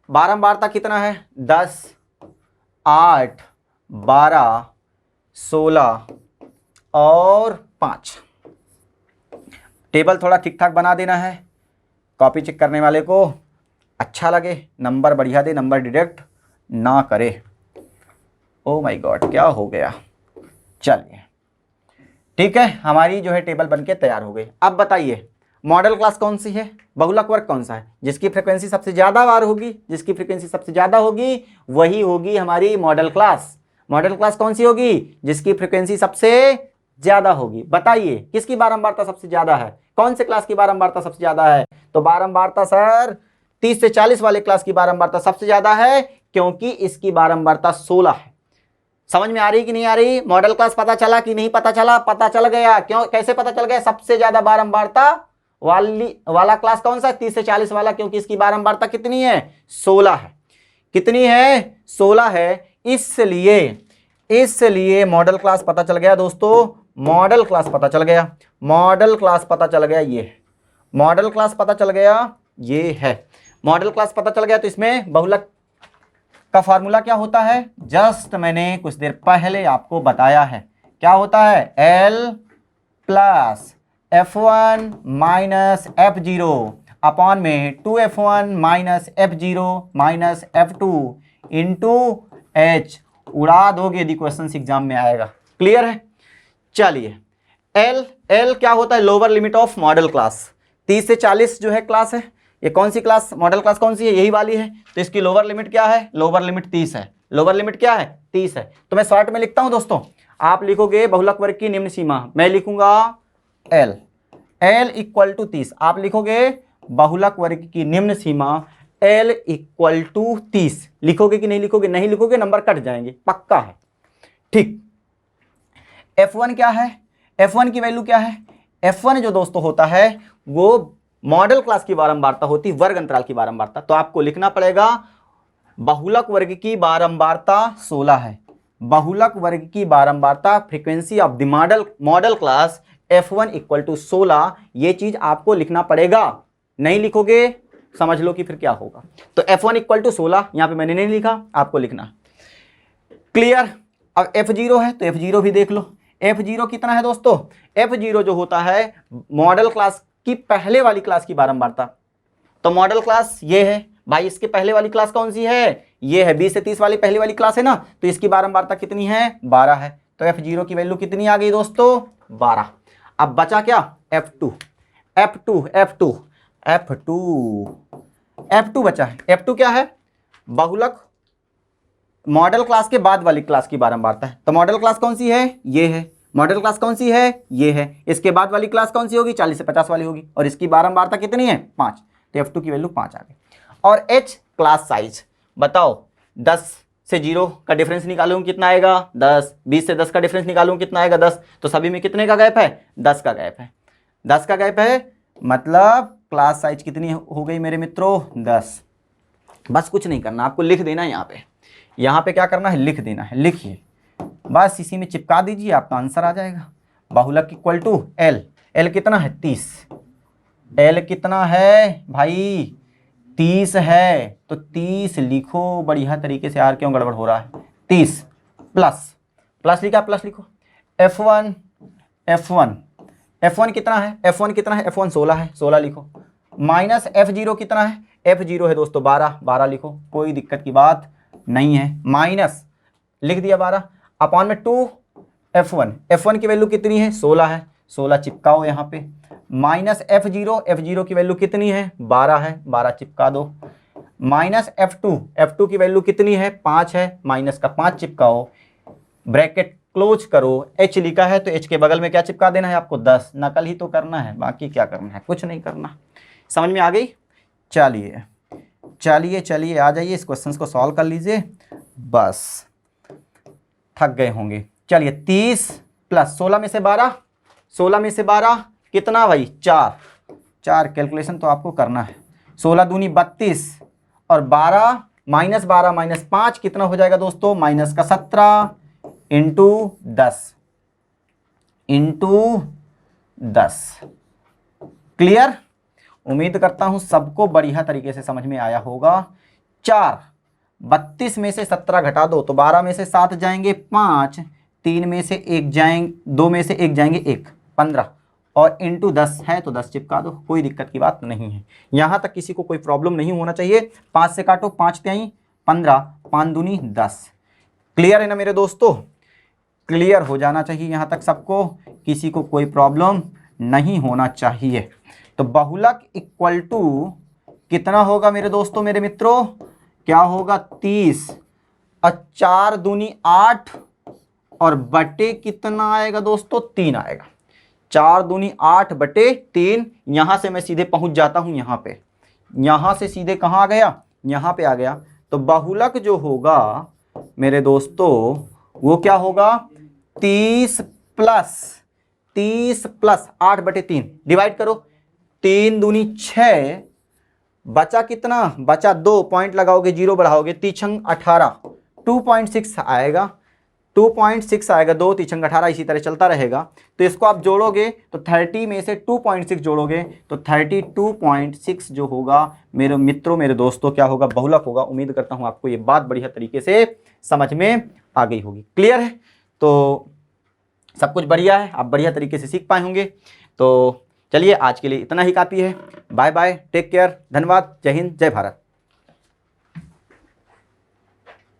बारंबारता कितना है, 10, 8, 12, 16 और 5। टेबल थोड़ा ठीक ठाक बना देना है, कॉपी चेक करने वाले को अच्छा लगे, नंबर बढ़िया दे, नंबर डिडक्ट ना करे। ओ माय गॉड, क्या हो गया। चलिए ठीक है, हमारी जो है टेबल बनके तैयार हो गई। अब बताइए मॉडल क्लास कौन सी है, बहुलक वर्ग कौन सा है? जिसकी फ्रीक्वेंसी सबसे ज़्यादा बार होगी, जिसकी फ्रीक्वेंसी सबसे ज़्यादा होगी वही होगी हमारी मॉडल क्लास। मॉडल क्लास कौन सी होगी? जिसकी फ्रीक्वेंसी सबसे ज़्यादा होगी। बताइए किसकी बारंबारता सबसे ज़्यादा है, कौन से क्लास की बारंबारता सबसे ज़्यादा है? तो बारंबारता सर 30 से 40 वाले क्लास की बारंबारता सबसे ज़्यादा है, क्योंकि इसकी बारंबारता 16 है। समझ में आ रही कि नहीं आ रही? मॉडल क्लास पता चला कि नहीं पता चला? पता चल गया। क्यों, कैसे पता चल गया? सबसे ज्यादा बारंबारता वाला क्लास कौन सा है? 30 से 40 वाला, क्योंकि इसकी बारंबारता कितनी है? 16 है। कितनी है? 16 है। इसलिए मॉडल क्लास पता चल गया दोस्तों, मॉडल क्लास पता चल गया, मॉडल क्लास पता चल गया, ये मॉडल क्लास पता चल गया, ये है मॉडल क्लास पता चल गया। तो इसमें बहुलक का फार्मूला क्या होता है? जस्ट मैंने कुछ देर पहले आपको बताया है, क्या होता है? L plus F1 minus F0 upon में 2F1 minus F0 minus F2 into H। उड़ा दोगे यदि क्वेश्चन एग्जाम में आएगा। क्लियर है? चलिए L क्या होता है? Lower limit of modal class. 30 से 40 जो है क्लास है, ये कौन सी क्लास, मॉडल क्लास कौन सी है? यही वाली है। तो इसकी लोअर लिमिट क्या है? लोअर लिमिट 30 है। लोअर लिमिट क्या है? 30 है। तो मैं शॉर्ट में लिखता हूं दोस्तों, आप लिखोगे बहुलक वर्ग की निम्न सीमा, मैं लिखूंगा L इक्वल टू 30। आप लिखोगे बहुलक वर्ग की निम्न सीमा L इक्वल टू 30। लिखोगे कि नहीं लिखोगे? नहीं लिखोगे नंबर कट जाएंगे, पक्का है। ठीक, F1 क्या है? F1 की वैल्यू क्या है? F1 जो दोस्तों होता है वो मॉडल क्लास की बारंबारता होती, वर्ग अंतराल की बारंबारता। तो आपको लिखना पड़ेगा बहुलक वर्ग की बारंबारता 16 है। बहुलक वर्ग की बारंबारता frequency of the modal class F1 equal to 16। ये चीज आपको लिखना पड़ेगा, नहीं लिखोगे समझ लो कि फिर क्या होगा। तो F1 इक्वल टू 16 यहां पे मैंने नहीं लिखा, आपको लिखना। क्लियर? अब F0 है तो F0 भी देख लो। F0 कितना है दोस्तों? F0 जो होता है मॉडल क्लास की पहले वाली क्लास की बारंबारता। तो मॉडल क्लास ये है भाई, इसके पहले वाली क्लास कौन सी है? ये है 20 से 30 वाली पहली वाली क्लास है ना, तो इसकी बारंबारता कितनी है? 12 है। तो F0 की वैल्यू कितनी आ गई दोस्तों? 12। अब बचा क्या? F2 बचा है। F2 क्या है? बहुलक मॉडल क्लास के बाद वाली क्लास की बारंबारता है। तो मॉडल क्लास कौन सी है? ये है। मॉडल क्लास कौन सी है? ये है। इसके बाद वाली क्लास कौन सी होगी? 40 से 50 वाली होगी। और इसकी बारंबारता कितनी है? 5। तो F2 की वैल्यू 5 आ गई। और H क्लास साइज बताओ, 10 से 0 का डिफरेंस निकालूंगा कितना आएगा? 10। 20 से 10 का डिफरेंस निकालूंगा कितना आएगा? 10। तो सभी में कितने का गैप है? 10 का गैप है। 10 का गैप है, मतलब क्लास साइज कितनी हो गई मेरे मित्रों? 10। बस कुछ नहीं करना, आपको लिख देना है। यहाँ पे क्या करना है? लिख देना है। लिखिए, बस इसी में चिपका दीजिए, आपका आंसर आ जाएगा। बहुलक इक्वल टू L कितना है? 30। L कितना है भाई? 30 है तो 30 लिखो बढ़िया तरीके से। यार क्यों गड़बड़ हो रहा है? 30 प्लस प्लस लिखा, प्लस लिखो। F1 F1 F1 कितना है? F1 कितना है? F1 16 है, 16 लिखो। माइनस F0 कितना है? F0 है दोस्तों 12, 12 लिखो, कोई दिक्कत की बात नहीं है। माइनस लिख दिया 12 अपॉन में 2 F1, F1 की वैल्यू कितनी है? 16 है, 16 चिपकाओ यहाँ पे। माइनस F0, F0 की वैल्यू कितनी है? 12 है, 12 चिपका दो। माइनस F2, F2 की वैल्यू कितनी है? 5 है, माइनस का 5 चिपकाओ। ब्रैकेट क्लोज करो। H लिखा है तो H के बगल में क्या चिपका देना है आपको? 10। नकल ही तो करना है, बाकी क्या करना है? कुछ नहीं करना। समझ में आ गई? चलिए चलिए चलिए आ जाइए, इस क्वेश्चन को सॉल्व कर लीजिए। बस थक गए होंगे। चलिए 30 प्लस 16 में से 12, 16 में से 12 कितना भाई? 4, 4 कैलकुलेशन तो आपको करना है। 16 दूनी 32 और 12 माइनस 12 माइनस 5 कितना हो जाएगा दोस्तों? माइनस का 17 इंटू 10 इंटू 10। क्लियर? उम्मीद करता हूं सबको बढ़िया तरीके से समझ में आया होगा। 4 32 में से 17 घटा दो तो 12 में से 7 जाएंगे 5, 3 में से 1 जाएंगे, 2 में से 1 जाएंगे 1, 15 और इंटू 10 है तो 10 चिपका दो, कोई दिक्कत की बात नहीं है। यहां तक किसी को कोई प्रॉब्लम नहीं होना चाहिए। 5 से काटो, 5 3 15, 5 दूनी 10। क्लियर है ना मेरे दोस्तों? क्लियर हो जाना चाहिए यहां तक सबको, किसी को कोई प्रॉब्लम नहीं होना चाहिए। तो बहुलक इक्वल टू कितना होगा मेरे दोस्तों, मेरे मित्रों? क्या होगा? 30 और 4 दूनी 8 और बटे कितना आएगा दोस्तों? 3 आएगा। 4 दूनी 8 बटे 3। यहां से मैं सीधे पहुंच जाता हूं यहाँ पे, यहां से सीधे कहां आ गया? यहां पे आ गया। तो बहुलक जो होगा मेरे दोस्तों वो क्या होगा? 30 प्लस 8 बटे 3 डिवाइड करो। 3 दूनी 6, बचा कितना? बचा 2, पॉइंट लगाओगे, 0 बढ़ाओगे, 3 18, 2.6 आएगा, 2.6 आएगा। 2 3 18, इसी तरह चलता रहेगा। तो इसको आप जोड़ोगे तो 30 में से 2.6 जोड़ोगे तो 32.6 जो होगा मेरे मित्रों, मेरे दोस्तों क्या होगा? बहुलक होगा। उम्मीद करता हूं आपको ये बात बढ़िया तरीके से समझ में आ गई होगी। क्लियर है? तो सब कुछ बढ़िया है, आप बढ़िया तरीके से सीख पाए होंगे। तो चलिए आज के लिए इतना ही काफ़ी है। बाय बाय, टेक केयर, धन्यवाद, जय हिंद, जय भारत।